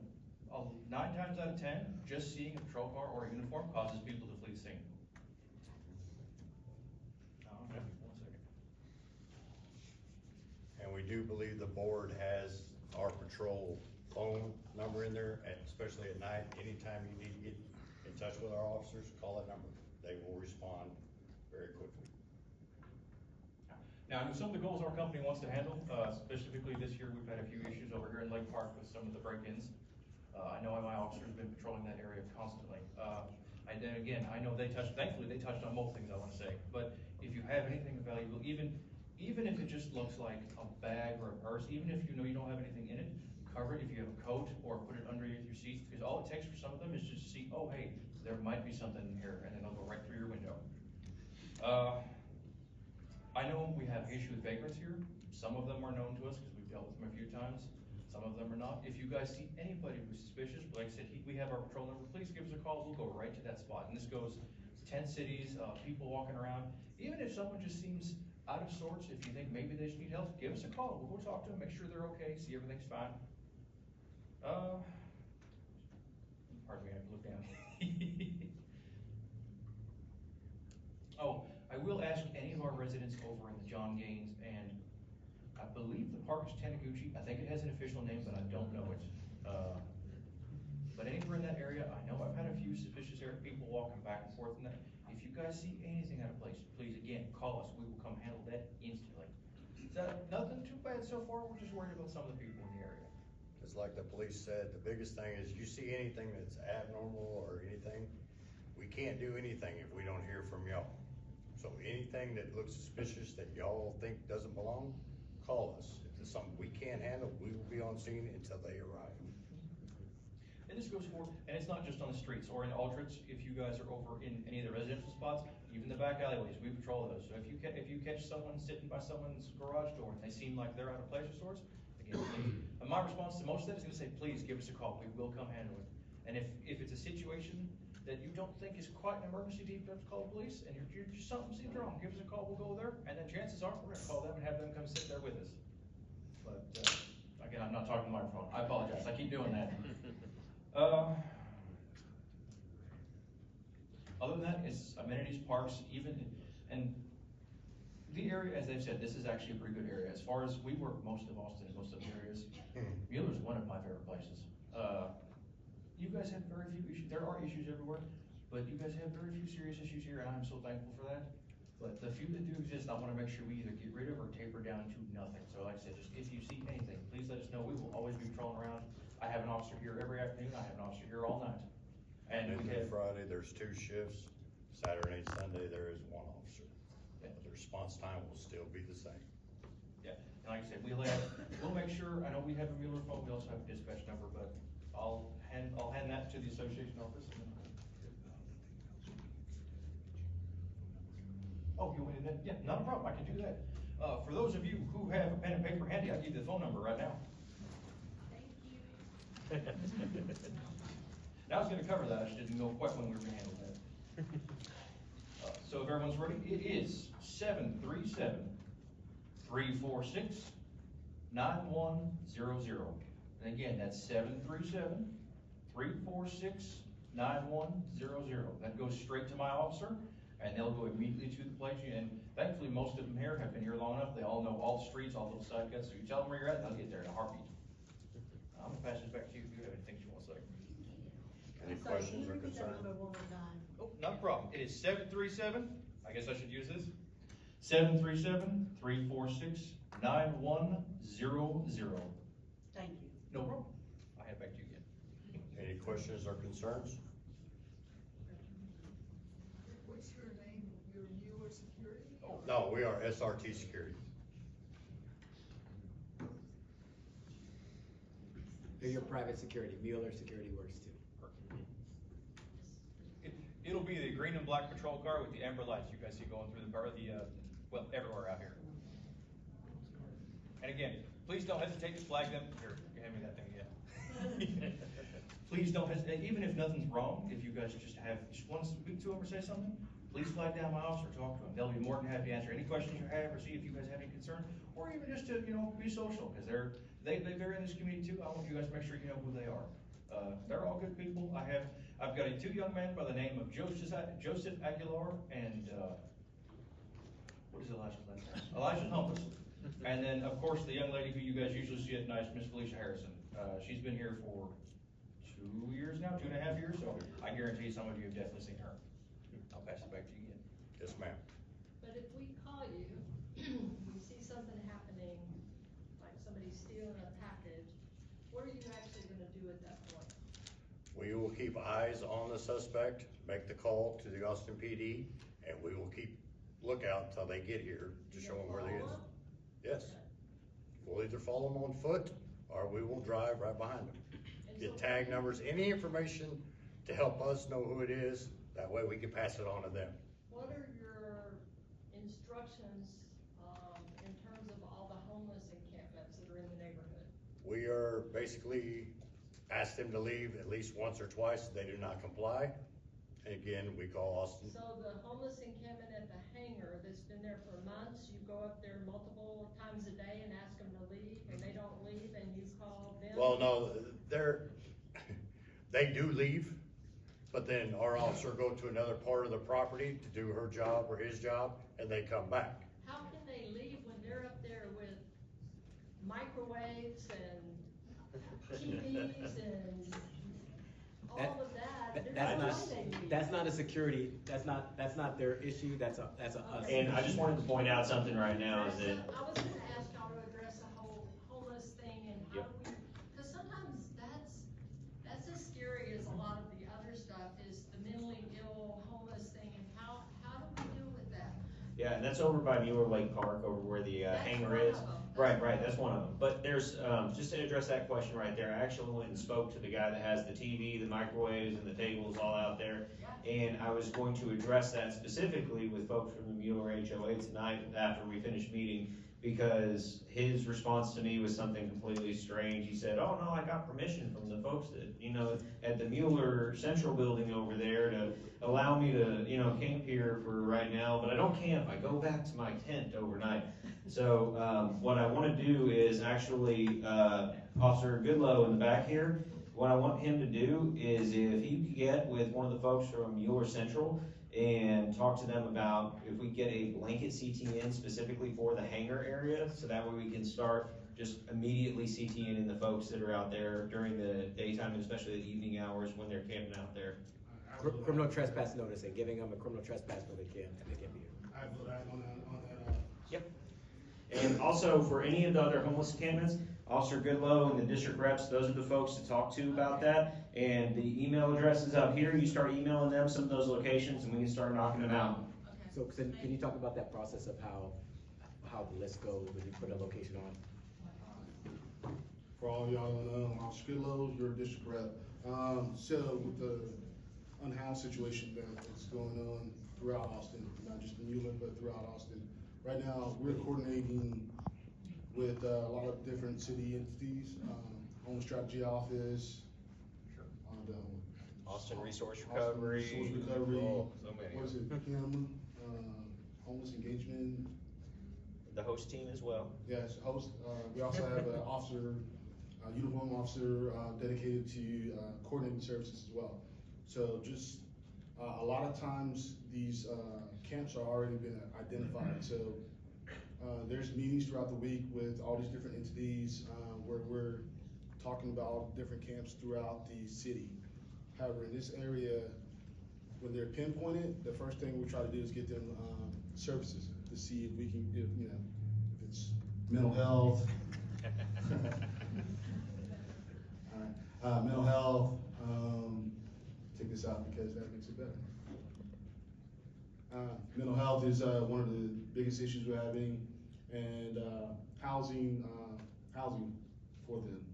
9 times out of 10, just seeing a patrol car or a uniform causes people to flee the scene. Okay, 1 second. and we do believe the board has our patrol phone number in there, and especially at night. Anytime you need to get in touch with our officers, call that number. They will respond very quickly. Now, I know some of the goals our company wants to handle, specifically this year, we've had a few issues over here in Lake Park with some of the break-ins. I know my officers have been patrolling that area constantly. And then again, I know thankfully they touched on most things I wanna say, but if you have anything valuable, even if it just looks like a bag or a purse, even if you know you don't have anything in it, cover it if you have a coat, or put it underneath your seats, because all it takes for some of them is just to see, oh, hey, there might be something in here, and then they'll go right through your window. I know we have issue with vagrants here. Some of them are known to us because we've dealt with them a few times. Some of them are not. If you guys see anybody who's suspicious, like I said, we have our patrol number, please give us a call. We'll go right to that spot. And this goes tent cities, people walking around. Even if someone just seems out of sorts, if you think maybe they just need help, give us a call. We'll go talk to them, make sure they're okay, see everything's fine. Pardon me, I have to look down. Oh, I will ask any of our residents over in the John Gaines, and I believe the park is Taniguchi. I think it has an official name, but I don't know it. But anywhere in that area, I know I've had a few suspicious people walking back and forth in that. If you guys see anything out of place, please, again, call us. We will come handle that instantly. Is that nothing too bad so far? We're just worried about some of the people in the area. Just like the police said, the biggest thing is you see anything that's abnormal or anything, we can't do anything if we don't hear from y'all. So anything that looks suspicious that y'all think doesn't belong, call us. If there's something we can't handle, we will be on scene until they arrive. And this goes for, and it's not just on the streets or in Aldrich. If you guys are over in any of the residential spots, even the back alleyways, we patrol those. So if you catch someone sitting by someone's garage door and they seem like they're out of place or sorts, again, and my response to most of that is gonna say, please give us a call. We will come handle it. And if it's a situation that you don't think is quite an emergency, deep enough to call the police, and you're just something seems wrong, give us a call. We'll go there, and then chances are we're gonna call them and have them come sit there with us. But again, I'm not talking to the microphone. I apologize. I keep doing that. Other than that, it's amenities, parks, even, and the area, as they've said, this is actually a pretty good area. As far as we work most of Austin and most of the areas, Mueller's one of my favorite places. You guys have very few issues. There are issues everywhere, but you guys have very few serious issues here, and I'm so thankful for that. But the few that do exist, I want to make sure we either get rid of or taper down to nothing. So like I said, just if you see anything, please let us know. We will always be patrolling around. I have an officer here every afternoon, I have an officer here all night. And we Monday through have, Friday, there's 2 shifts. Saturday and Sunday, there is 1 officer. Yeah. But the response time will still be the same. yeah, and like I said, we'll make sure, I know we have a Mueller phone, we also have a dispatch number, but I'll hand that to the association office. Oh, you wanted that? Yeah, not a problem, I can do that. For those of you who have a pen and paper handy, I'll give you the phone number right now. Thank you. Now I was gonna cover that, I just didn't know quite when we were gonna handle that. So if everyone's ready, it is 737-346-9100. And again, that's 737-346-9100. That goes straight to my officer, and they'll go immediately to the place. And thankfully, most of them here have been here long enough, they all know all the streets, all the little side cuts, so you tell them where you're at, and they'll get there in a heartbeat. I'm gonna pass this back to you if you have anything you wanna say. Any I'm sorry, questions or can you repeat that concerns? number one more time? Oh, not a problem. It is 737, I guess I should use this. 737-346-9100. Thank you. No problem. I'll hand it back to you again. Any questions or concerns? What's your name? Your Mueller Security? Oh, No, we are SRT Security. They're your private security, Mueller Security works too. It'll be the green and black patrol car with the amber lights you guys see going through well, everywhere out here. And again, please don't hesitate to flag them. Here, hand me that thing again. Please don't hesitate, even if nothing's wrong, if you guys just want to speak to them or say something, please flag down my officer, talk to them. They'll be more than happy to answer any questions you have or see if you guys have any concern, or even just to, be social, because they're in this community too. I want you guys to make sure you know who they are. They're all good people. I've got 2 young men by the name of Joseph Aguilar and, what is Elijah's last name? Elijah Humphus. And then, of course, the young lady who you guys usually see at night, Miss Felicia Harrison. She's been here for 2 years now, 2.5 years, so I guarantee some of you have definitely seen her. I'll pass it back to you again. Yes, ma'am. But if we call you, we see something happening, like somebody stealing a package, what are you actually gonna do at that point? We will keep eyes on the suspect, make the call to the Austin PD, and we will keep lookout until they get here to show them where they is. Follow up? Yes. We'll either follow them on foot, or we will drive right behind them. And Get so- tag numbers, any information to help us know who it is, that way we can pass it on to them. What are your instructions, in terms of all the homeless encampments that are in the neighborhood? We are basically ask them to leave at least once or twice, if they do not comply. And again, we call Austin. So the homeless encampment at the hangar that's been there for months, you go up there multiple times a day and ask them to leave, and they don't leave, and you call them? Well, no, they do leave, but then our officer go to another part of the property to do her job or his job, and they come back. How can they leave when they're up there with microwaves and TVs and all of that? There's That's no not, way they leave. that's not a security, that's not their issue, that's a us. And I just wanted to point out something right now is that, I was gonna ask y'all to address the whole homeless thing and how do we, cause sometimes that's as scary as a lot of the other stuff is the mentally ill homeless thing, and how do we deal with that? yeah, and that's over by Mueller Lake Park, over where the That's hangar one is. of 'em. Right, that's one of them. But there's, just to address that question right there, I actually went and spoke to the guy that has the TV, the microwaves, and the tables all out there. And I was going to address that specifically with folks from the Mueller HOA tonight after we finished meeting, because his response to me was something completely strange. He said, oh no, I got permission from the folks that, at the Mueller Central building over there to allow me to, camp here for right now, but I don't camp, I go back to my tent overnight. So, what I wanna do is actually, Officer Goodloe in the back here, what I want him to do is if he could get with one of the folks from Mueller Central and talk to them about if we get a blanket CTN specifically for the hangar area, so that way we can start just immediately CTNing the folks that are out there during the daytime and especially the evening hours when they're camping out there. Criminal trespass notice and giving them a criminal trespass when they can't be here. I vote aye on that. Yep. And also for any of the other homeless encampments, Officer Goodloe and the district reps, those are the folks to talk to about that. And the email address is up here. You start emailing them some of those locations and we can start knocking them out. So can you talk about that process of how the list goes when you put a location on? For all y'all don't know, Officer Goodloe, your district rep. So with the unhoused situation that's going on throughout Austin, not just in Euland, but throughout Austin. Right now, we're coordinating with a lot of different city entities, Home Strategy Office, Austin Resource Recovery. Austin Resource Recovery. Oh, so many. What is it, HIM, Homeless Engagement. The host team as well. Yes, host, we also have an officer, uniform officer, dedicated to, coordinating services as well. So just, a lot of times these, camps are already been identified, so, there's meetings throughout the week with all these different entities, where we're talking about different camps throughout the city. However, in this area, when they're pinpointed, the first thing we try to do is get them, services to see if we can, if it's mental health. All right, mental health, take this out because that makes it better. Mental health is, one of the biggest issues we're having, and, housing for them.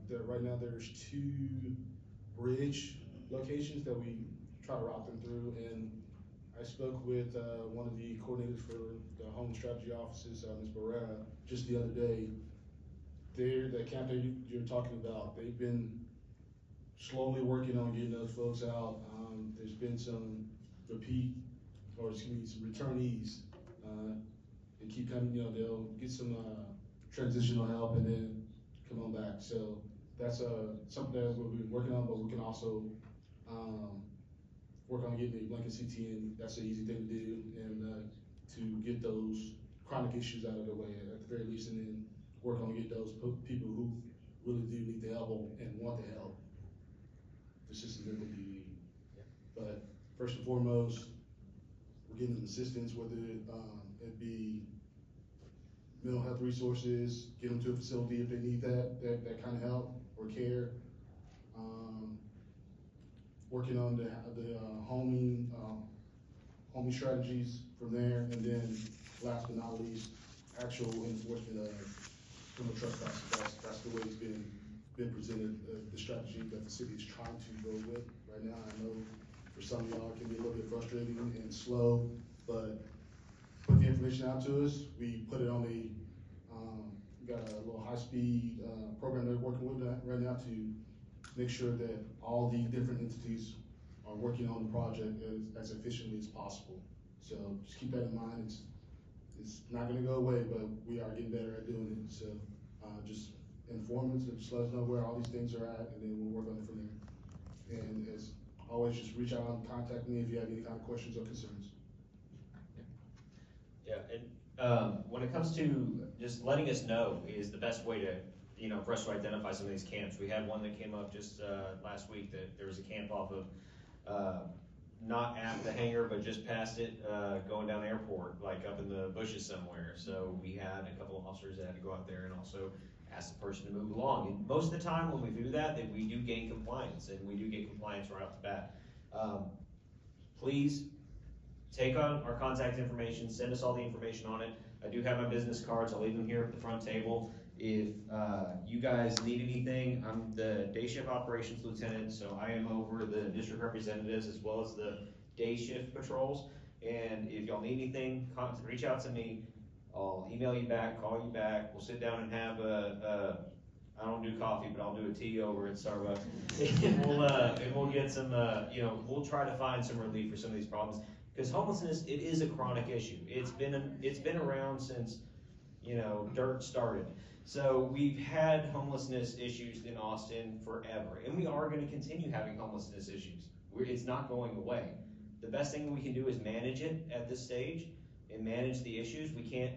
Right now there's 2 bridge locations that we try to route them through, and I spoke with, one of the coordinators for the Home Strategy Offices, Ms. Barrera, just the other day. The camp that you're talking about, they've been slowly working on getting those folks out. There's been some some returnees. They keep coming, they'll get some, transitional help and then come on back. So that's, something that we'll be working on, but we can also, work on getting a blanket CT in. That's an easy thing to do, and, to get those chronic issues out of the way at the very least, and then work on get those people who really do need the help and want the help, the system that they do need. But first and foremost, we're getting them assistance, whether it be mental health resources, get them to a facility if they need that kind of help or care. Working on the homing strategies from there, and then last but not least, actual enforcement of criminal trespass. That's the way it's been presented, the strategy that the city is trying to go with right now. I know for some of y'all it can be a little bit frustrating and slow, but put the information out to us. We put it on we got a little high-speed program that we're working with right now to make sure that all the different entities are working on the project as efficiently as possible. So just keep that in mind. It's not gonna go away, but we are getting better at doing it. So just inform us, just let us know where all these things are at, and then we'll work on it from there. And as always, just reach out and contact me if you have any kind of questions or concerns. Yeah, and when it comes to just letting us know is the best way to, for us to identify some of these camps. We had one that came up just last week that there was a camp off of, not at the hangar, but just past it, going down the airport, like up in the bushes somewhere. So we had a couple of officers that had to go out there and also ask the person to move along. And most of the time when we do that, then we do gain compliance, and we do get compliance right off the bat. Please take on our contact information, send us all the information on it. I do have my business cards, I'll leave them here at the front table. If you guys need anything, I'm the day shift operations lieutenant, so I am over the district representatives as well as the day shift patrols. And if y'all need anything, reach out to me. I'll email you back, call you back. We'll sit down and have I don't do coffee, but I'll do a tea over at Starbucks. and we'll get some, we'll try to find some relief for some of these problems. Because homelessness, it is a chronic issue. It's been around since, dirt started. So we've had homelessness issues in Austin forever, and we are going to continue having homelessness issues. It's not going away. The best thing we can do is manage it at this stage and manage the issues. We can't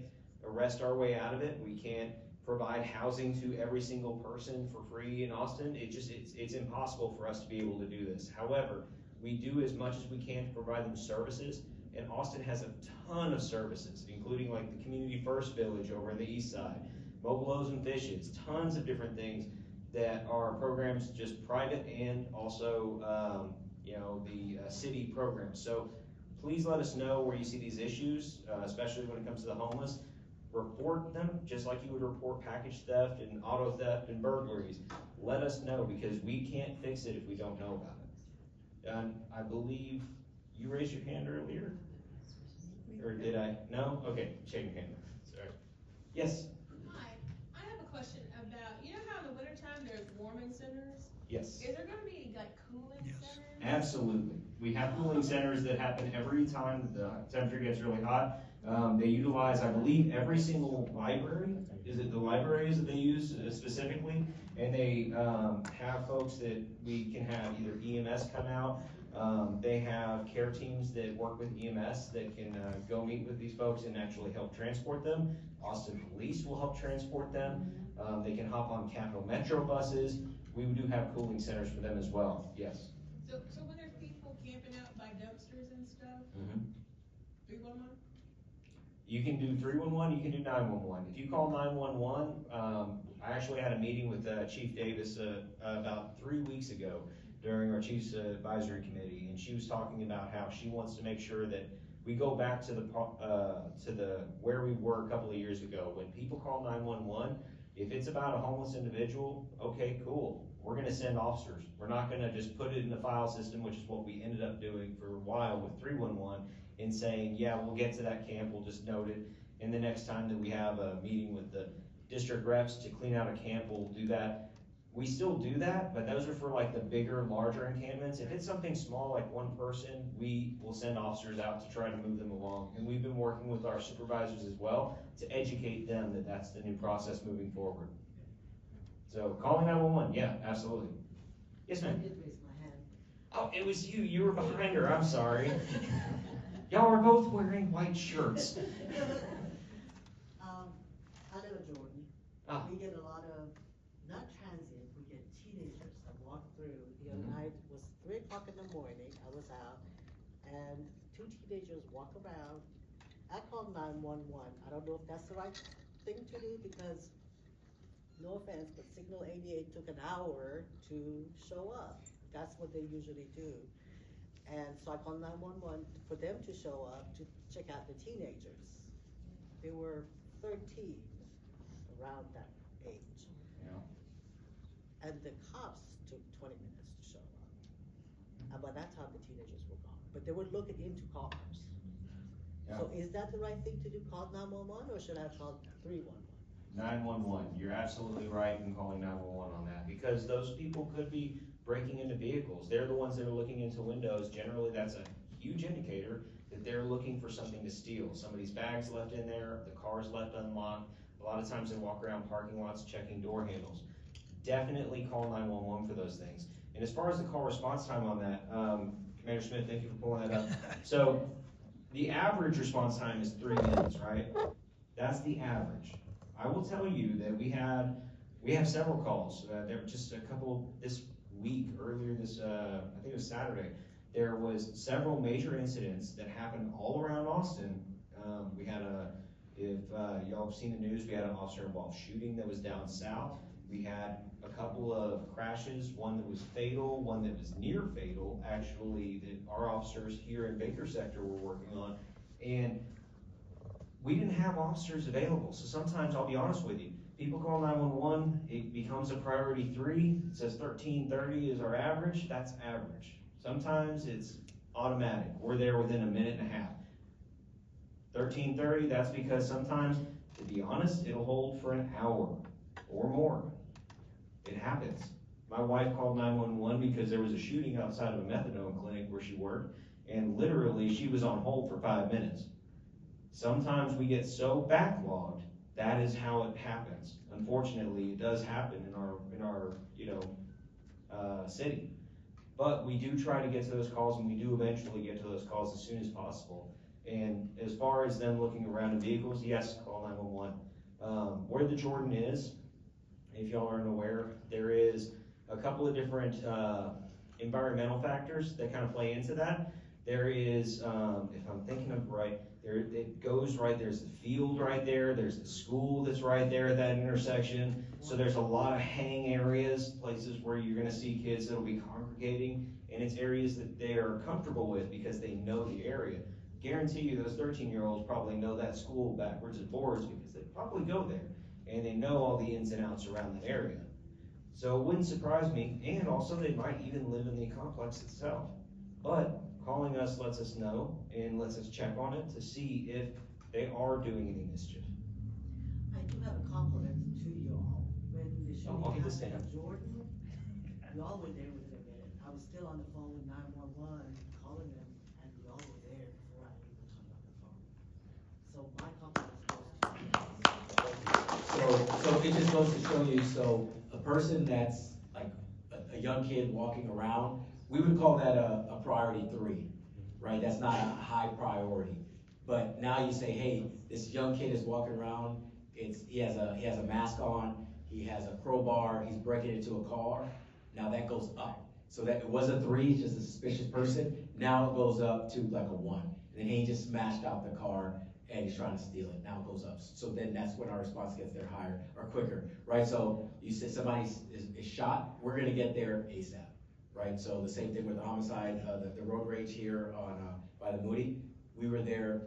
arrest our way out of it. We can't provide housing to every single person for free in Austin. It's impossible for us to be able to do this. However, we do as much as we can to provide them services, and Austin has a ton of services, including like the Community First Village over on the east side. Mobilos and Fishes, tons of different things that are programs, just private and also, you know, the city programs. So please let us know where you see these issues, especially when it comes to the homeless. Report them just like you would report package theft and auto theft and burglaries. Let us know, because we can't fix it if we don't know about it. And I believe you raised your hand earlier? Or did I? No? Okay, shake your hand. Sorry. Yes? Hi, I have a question about, you know how in the wintertime there's warming centers? Yes. Is there gonna be like cooling centers? Absolutely. We have cooling centers that happen every time the temperature gets really hot. They utilize, I believe, every single library. Is it the libraries that they use specifically? And they have folks that we can have either EMS come out. They have care teams that work with EMS that can go meet with these folks and actually help transport them. Austin Police will help transport them. They can hop on Capital Metro buses. We do have cooling centers for them as well, yes. So when there's people camping out by dumpsters and stuff, 311? You can do 311, you can do 911. If you call 911, I actually had a meeting with Chief Davis about 3 weeks ago during our Chiefs Advisory Committee, and she was talking about how she wants to make sure that we go back to the where we were a couple of years ago. When people call 911, if it's about a homeless individual, okay, cool. We're gonna send officers. We're not gonna just put it in the file system, which is what we ended up doing for a while with 311, and saying, yeah, we'll get to that camp, we'll just note it. And the next time that we have a meeting with the district reps to clean out a camp, we'll do that. We still do that, but those are for like the bigger, larger encampments. If it's something small, like one person, we will send officers out to try to move them along. And we've been working with our supervisors as well to educate them that that's the new process moving forward. So calling 911, yeah, absolutely. Yes, ma'am. I did raise my hand. Oh, it was you. You were behind her. I'm sorry. Y'all are both wearing white shirts. I live in Jordan. Ah. We get a lot of, not transient, we get teenagers that walk through. The other night was 3 o'clock in the morning, I was out, and 2 teenagers walk around. I called 911. I don't know if that's the right thing to do, because, no offense, but Signal 88 took an hour to show up. That's what they usually do. And so I called 911 for them to show up to check out the teenagers. They were 13, around that age. Yeah. And the cops took 20 minutes to show up. And by that time, the teenagers were gone. But they were looking into cars. Yeah. So is that the right thing to do, call 911, or should I call 311? 911, you're absolutely right in calling 911 on that, because those people could be breaking into vehicles. They're the ones that are looking into windows. Generally, that's a huge indicator that they're looking for something to steal. Somebody's bags left in there, the car's left unlocked. A lot of times they walk around parking lots checking door handles. Definitely call 911 for those things. And as far as the call response time on that, Commander Smith, thank you for pulling that up. So the average response time is 3 minutes, right? That's the average. I will tell you that we have several calls. There were just a couple this week, earlier this, I think it was Saturday. There was several major incidents that happened all around Austin. We had if y'all have seen the news, we had an officer-involved shooting that was down south. We had a couple of crashes, one that was fatal, one that was near fatal, actually, that our officers here in Baker Sector were working on. And we didn't have officers available. So sometimes, I'll be honest with you, people call 911, it becomes a priority 3. It says 1330 is our average. That's average. Sometimes it's automatic. We're there within a minute and a half. 1330, that's because sometimes, to be honest, it'll hold for an hour or more. It happens. My wife called 911 because there was a shooting outside of a methadone clinic where she worked, and literally she was on hold for 5 minutes. Sometimes we get so backlogged, that is how it happens. Unfortunately, it does happen in our city. But we do try to get to those calls, and we do eventually get to those calls as soon as possible. And as far as them looking around in vehicles, yes, call 911. Where the Jordan is, if y'all aren't aware, there is a couple of different environmental factors that kind of play into that. There is, if I'm thinking of right, it goes right, there's the field right there, there's the school that's right there at that intersection. So there's a lot of hang areas, places where you're gonna see kids that'll be congregating, and it's areas that they are comfortable with because they know the area. Guarantee you those 13-year-olds probably know that school backwards and forwards because they probably go there, and they know all the ins and outs around that area. So it wouldn't surprise me, and also they might even live in the complex itself. But calling us lets us know and lets us check on it to see if they are doing any mischief. I do have a compliment to y'all. When the shooting I'll get this happened down. in Jordan, y'all were there within a minute. I was still on the phone with 911, calling them, and y'all were there before I even hung up the phone. So my compliment goes to you. So it just goes to show you, so a person that's like a young kid walking around, we would call that a priority 3, right? That's not a high priority. But now you say, hey, this young kid is walking around, he has a mask on, he has a crowbar, he's breaking into a car. Now that goes up. So that it was a 3, just a suspicious person. Now it goes up to like a 1. And then he just smashed out the car and he's trying to steal it. Now it goes up. So then that's when our response gets there higher or quicker, right? So you said somebody is shot, we're gonna get there ASAP, right? So the same thing with the homicide, the road rage here on by the Moody, we were there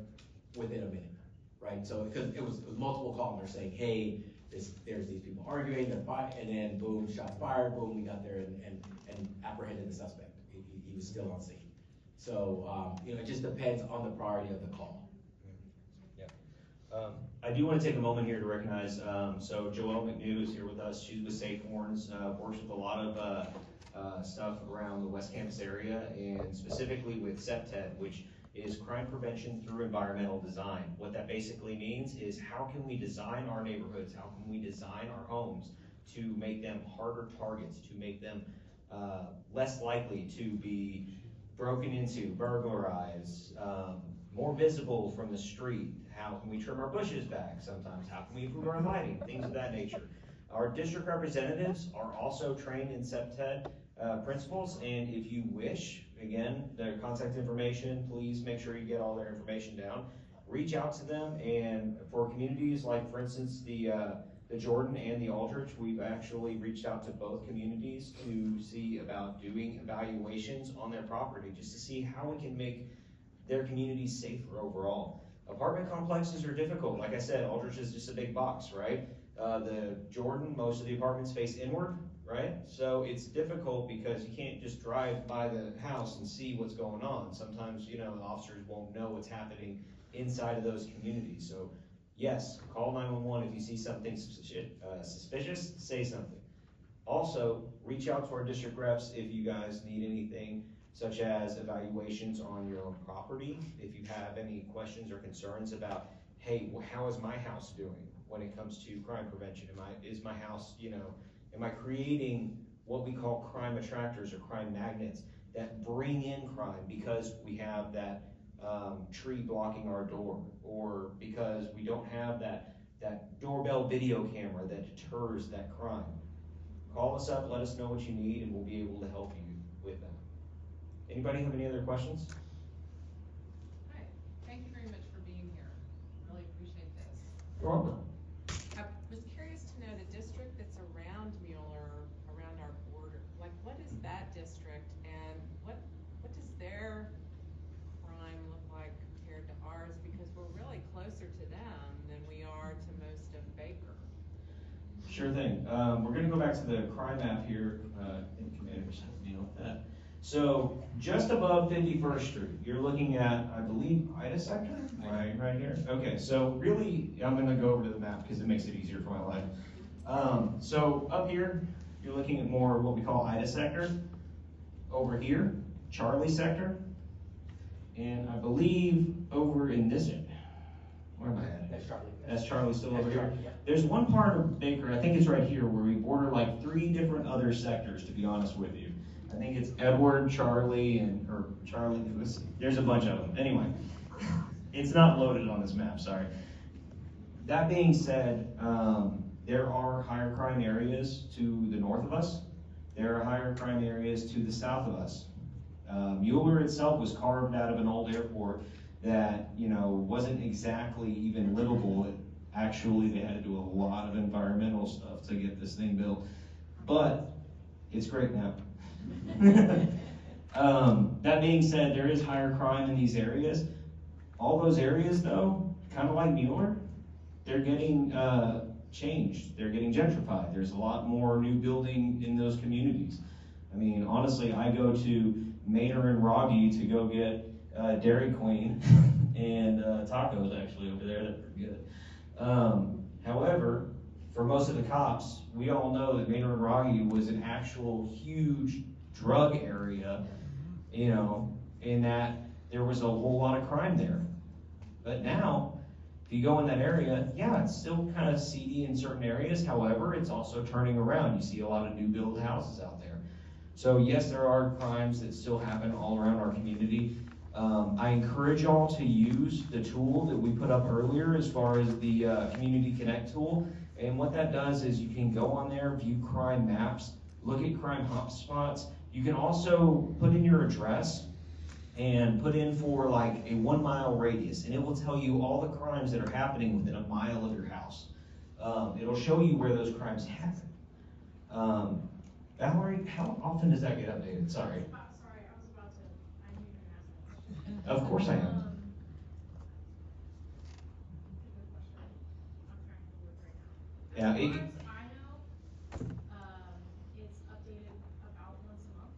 within a minute, right? So because it was multiple calls, they're saying, hey, there's these people arguing, and then boom, shots fired, boom, we got there and apprehended the suspect. He was still on scene. So it just depends on the priority of the call. I do want to take a moment here to recognize, so Joelle McNew is here with us. She's with Safe Horns, works with a lot of stuff around the West Campus area, and specifically with CEPTED, which is crime prevention through environmental design. What that basically means is how can we design our neighborhoods, how can we design our homes to make them harder targets, to make them less likely to be broken into, burglarized, more visible from the street. How can we trim our bushes back sometimes? How can we improve our lighting? Things of that nature. Our district representatives are also trained in CEPTED principles, and if you wish, again, their contact information, please make sure you get all their information down. Reach out to them, and for communities like, for instance, the Jordan and the Aldrich, we've actually reached out to both communities to see about doing evaluations on their property, just to see how we can make their communities safer overall. Apartment complexes are difficult. Like I said, Aldrich is just a big box, right? The Jordan, most of the apartments face inward, right? So it's difficult because you can't just drive by the house and see what's going on. Sometimes, the officers won't know what's happening inside of those communities. So yes, call 911 if you see something suspicious, say something. Also, reach out to our district reps if you guys need anything, such as evaluations on your own property. If you have any questions or concerns about, hey, how is my house doing when it comes to crime prevention? Is my house, am I creating what we call crime attractors or crime magnets that bring in crime because we have that tree blocking our door, or because we don't have that doorbell video camera that deters that crime? Call us up, let us know what you need, and we'll be able to help you with that. Anybody have any other questions? Hi, thank you very much for being here. Really appreciate this. You're welcome. I was curious to know the district that's around Mueller, around our border, like what is that district and what does their crime look like compared to ours? Because we're really closer to them than we are to most of Baker. Sure thing. We're gonna go back to the crime map here, in Commanders, deal with that. So just above 51st Street, you're looking at, I believe, Ida sector, right here. Okay, so really, I'm gonna go over to the map because it makes it easier for my life. So up here, you're looking at more what we call Ida sector. Over here, Charlie sector. And I believe over in this end, where am I at? That's Charlie. That's Charlie still over here. Charlie, yeah. There's one part of Baker, I think it's right here, where we border like 3 different other sectors, to be honest with you. I think it's Edward, Charlie, or Charlie, there's a bunch of them. Anyway, it's not loaded on this map, sorry. That being said, there are higher crime areas to the north of us. There are higher crime areas to the south of us. Mueller itself was carved out of an old airport that, you know, wasn't exactly even livable. Actually, they had to do a lot of environmental stuff to get this thing built, but it's great now. That being said, there is higher crime in these areas. All those areas, though, kind of like Mueller, they're getting changed. They're getting gentrified. There's a lot more new building in those communities. I mean, honestly, I go to Manor and Rocky to go get Dairy Queen and tacos actually over there. They're pretty good. However, for most of the cops, we all know that Manor and Rocky was an actual huge drug area, you know, in that there was a whole lot of crime there. But now, if you go in that area, yeah, it's still kind of seedy in certain areas. However, it's also turning around. You see a lot of new build houses out there. So yes, there are crimes that still happen all around our community. I encourage y'all to use the tool that we put up earlier as far as the Community Connect tool. And what that does is you can go on there, view crime maps, look at crime hotspots. You can also put in your address and put in for like a 1 mile radius, and it will tell you all the crimes that are happening within a mile of your house. It'll show you where those crimes happen. Valerie, how often does that get updated? Sorry. Sorry, I was about to, I knew you were gonna ask that question. Of course I am. Good question. I'm trying to look right now. Yeah, As it- far as I know, it's updated about once a month.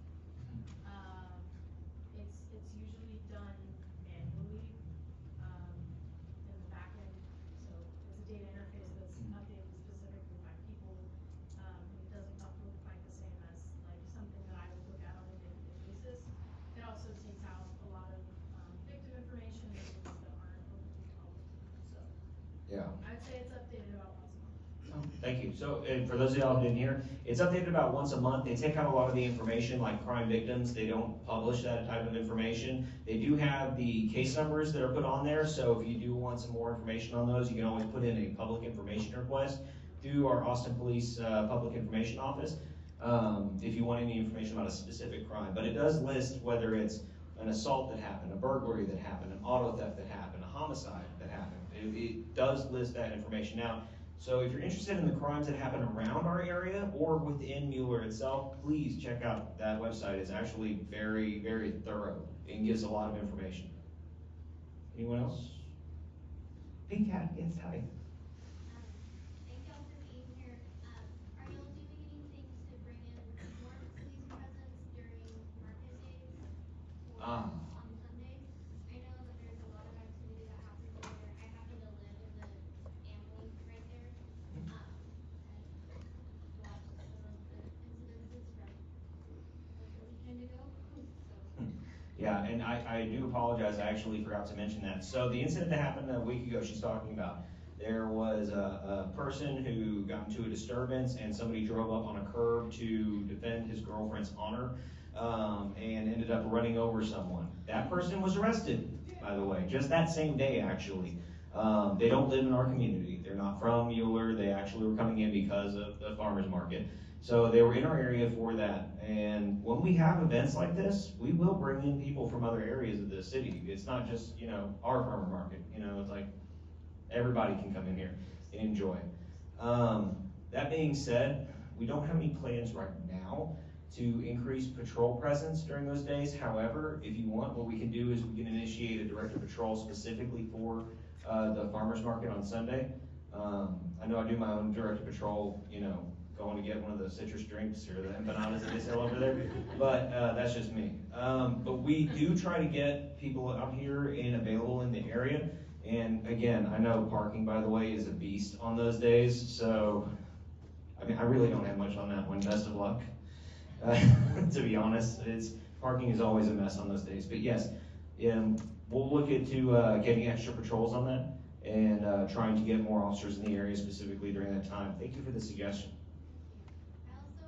It's usually done manually, in the back end. So it's a data interface that's updated specifically by people. It doesn't look quite the same as like something that I would look at on a day-to-day basis. It also takes out a lot of victim information and things that aren't openly public. So Yeah. I'd say it's updated about once a month. Thank you. So, and for those of y'all who didn't hear, it's updated about once a month. They take out a lot of the information like crime victims. They don't publish that type of information. They do have the case numbers that are put on there. So if you do want some more information on those, you can always put in a public information request through our Austin Police Public Information Office if you want any information about a specific crime. But it does list whether it's an assault that happened, a burglary that happened, an auto theft that happened, a homicide that happened. It does list that information. Now, so if you're interested in the crimes that happen around our area or within Mueller itself, please check out that website. It's actually very, very thorough and gives a lot of information. Anyone else? Pink Cat, yes, hi. Thank y'all for being here. Are y'all doing anything to bring in more police presence during market days or on Sundays? I know that there's a lot of activity that happens over there. I happen to live in the Amway right there, and watched some of the incidences from like a weekend ago. So. Yeah, and I do apologize, I actually forgot to mention that. So the incident that happened a week ago she's talking about, there was a person who got into a disturbance and somebody drove up on a curb to defend his girlfriend's honor and ended up running over someone. That person was arrested, by the way, just that same day actually. They don't live in our community. They're not from Mueller. They actually were coming in because of the farmer's market. So they were in our area for that. And when we have events like this, we will bring in people from other areas of the city. It's not just, you know, our farmer market. You know, it's like everybody can come in here and enjoy. That being said, we don't have any plans right now to increase patrol presence during those days. However, if you want, what we can do is we can initiate a directed patrol specifically for the farmer's market on Sunday. I know I do my own directed patrol, you know, going to get one of the citrus drinks or the empanadas that they sell over there, but that's just me. But we do try to get people out here and available in the area. And again, I know parking, by the way, is a beast on those days, so I mean, I really don't have much on that one. Best of luck. To be honest, parking is always a mess on those days. But yes, we'll look into getting extra patrols on that and trying to get more officers in the area specifically during that time. Thank you for the suggestion. I also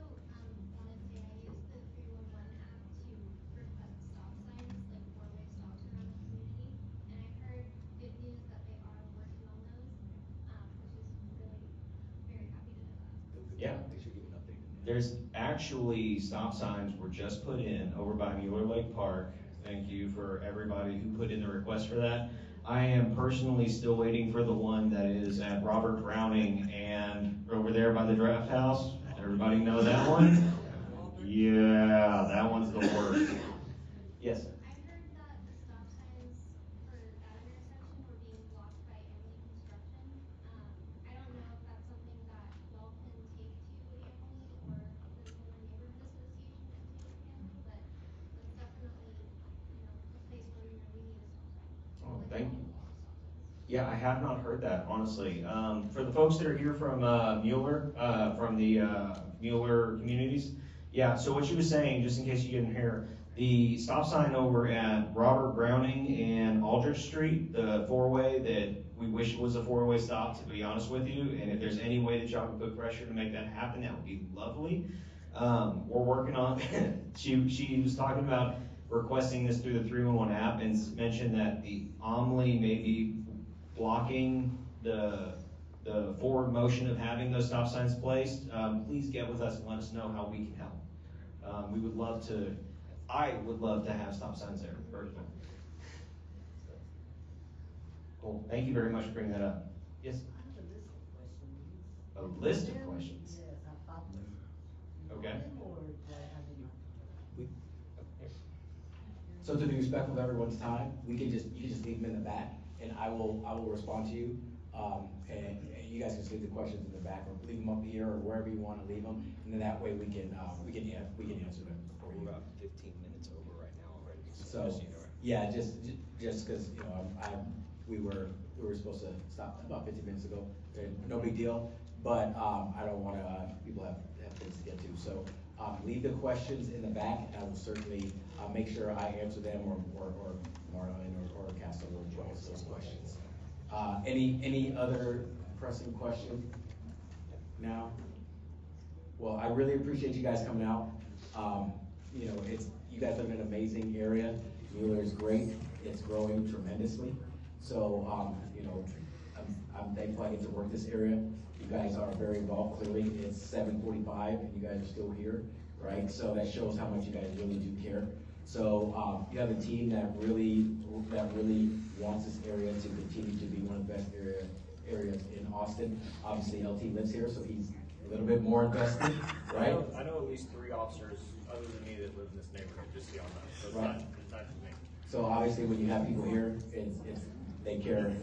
wanted to say I used the 311 app to request stop signs, like four-way stops around the community, and I heard good news that they are working on those, which is really very happy to know that. Yeah. They should give an update. There's actually stop signs were just put in over by Mueller Lake Park. thank you for everybody who put in the request for that. I am personally still waiting for the one that is at Robert Browning and over there by the draft house. Everybody know that one? Yeah, that one's the worst. Yes? I heard that the stop signs for that intersection were being blocked by Emily Construction. I don't know if that's something that y'all can take to Emily or the Miller Neighborhood Association can take to Emily, but that's definitely, a place where we need a stop sign. Oh, Like, thank you. multiple stop signs. Yeah, I have not heard that, honestly. For the folks that are here from Mueller, from the Mueller communities, yeah, so what she was saying, just in case you didn't hear, the stop sign over at Robert Browning and Aldrich Street, the four-way that we wish was a four-way stop, to be honest with you, and if there's any way that y'all can put pressure to make that happen, that would be lovely. We're working on, she was talking about requesting this through the 311 app and mentioned that the Omni may be blocking the forward motion of having those stop signs placed. Please get with us and let us know how we can help. We would love to, I would love to have stop signs there, personally. Cool, thank you very much for bringing that up. Yes? I have a list of questions. A list of questions? Yes, I thought them. Okay. Or do I have enough? So to be respectful of everyone's time, you can just leave them in the back, and I will respond to you. And you guys can just leave the questions in the back, or leave them up here, or wherever you want to leave them, and then that way we can answer them for you. We're about 15 minutes over right now already. So, just, you know, yeah, just because, we were supposed to stop about 15 minutes ago, no big deal, but, I don't wanna, people have things to get to, so, leave the questions in the back, and I will certainly, make sure I answer them, or Marlon or Casto will answer those questions. Any other pressing question now? Well, I really appreciate you guys coming out. You guys live in an amazing area. Mueller is great. It's growing tremendously. So, I'm thankful I get to work this area. You guys are very involved, clearly. It's 7:45 and you guys are still here, right? So that shows how much you guys really do care. So, you have a team that really wants this area to continue to be one of the best areas in Austin. Obviously, LT lives here, so he's a little bit more invested, right? I know at least 3 officers other than me that live in this neighborhood, just beyond that. So it's Right. not just me. So obviously, when you have people here, they care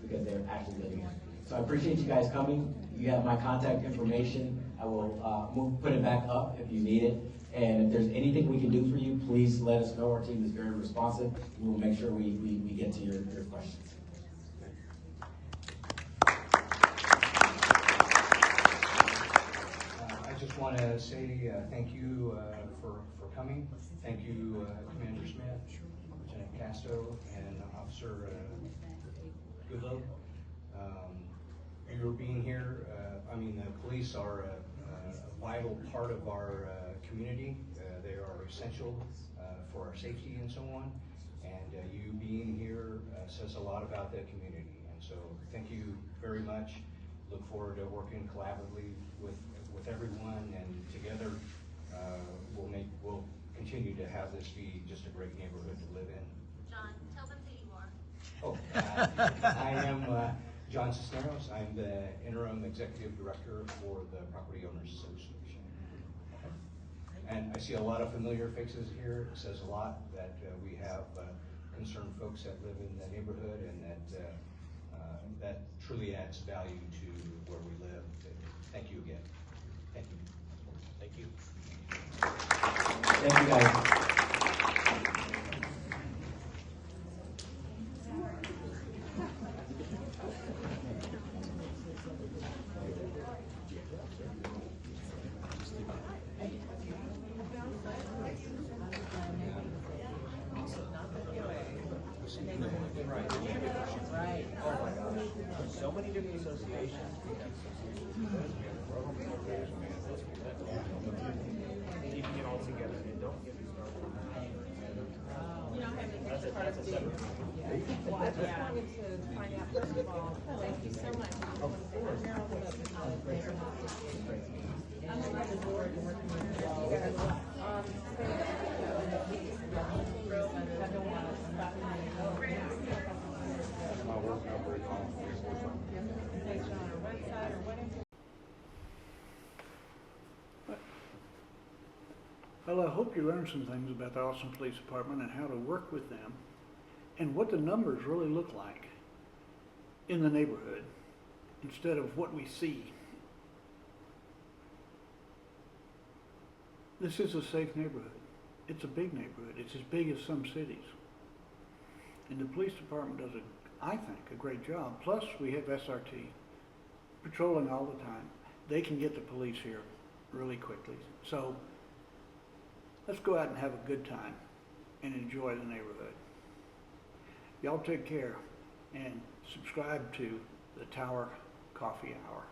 because they're actually living here. So I appreciate you guys coming. You have my contact information. I will put it back up if you need it. And if there's anything we can do for you, please let us know. Our team is very responsive. We'll make sure we get to your questions. I just want to say thank you for coming. Thank you, Commander Smith, Lieutenant Casto, and Officer Goodloe. Your being here, the police are a vital part of our community. They are essential for our safety and so on. And you being here says a lot about the community. And so thank you very much. Look forward to working collaboratively with everyone, and together we'll continue to have this be just a great neighborhood to live in. John, tell them who you are. Oh, I am John Cisneros. I'm the interim executive director for the Property Owners Association. And I see a lot of familiar faces here. It says a lot that we have concerned folks that live in the neighborhood, and that truly adds value to where we live. Thank you again. Thank you. Thank you. Thank you, guys. Right. Oh my gosh. So many different associations. We have associations. We have program programs. We have this. We have that. Keeping it all together. And don't get me started on that. That's a separate. Well, I just wanted to find out, first of all, thank you so much. Of course. I'm glad the board and working with you guys. presentation on our website or whatever. Well, I hope you learned some things about the Austin Police Department and how to work with them and what the numbers really look like in the neighborhood instead of what we see. This is a safe neighborhood. It's a big neighborhood. It's as big as some cities. And the police department does, I think, a great job. Plus, we have SRT patrolling all the time. They can get the police here really quickly. So let's go out and have a good time and enjoy the neighborhood. Y'all take care and subscribe to the Tower Coffee Hour.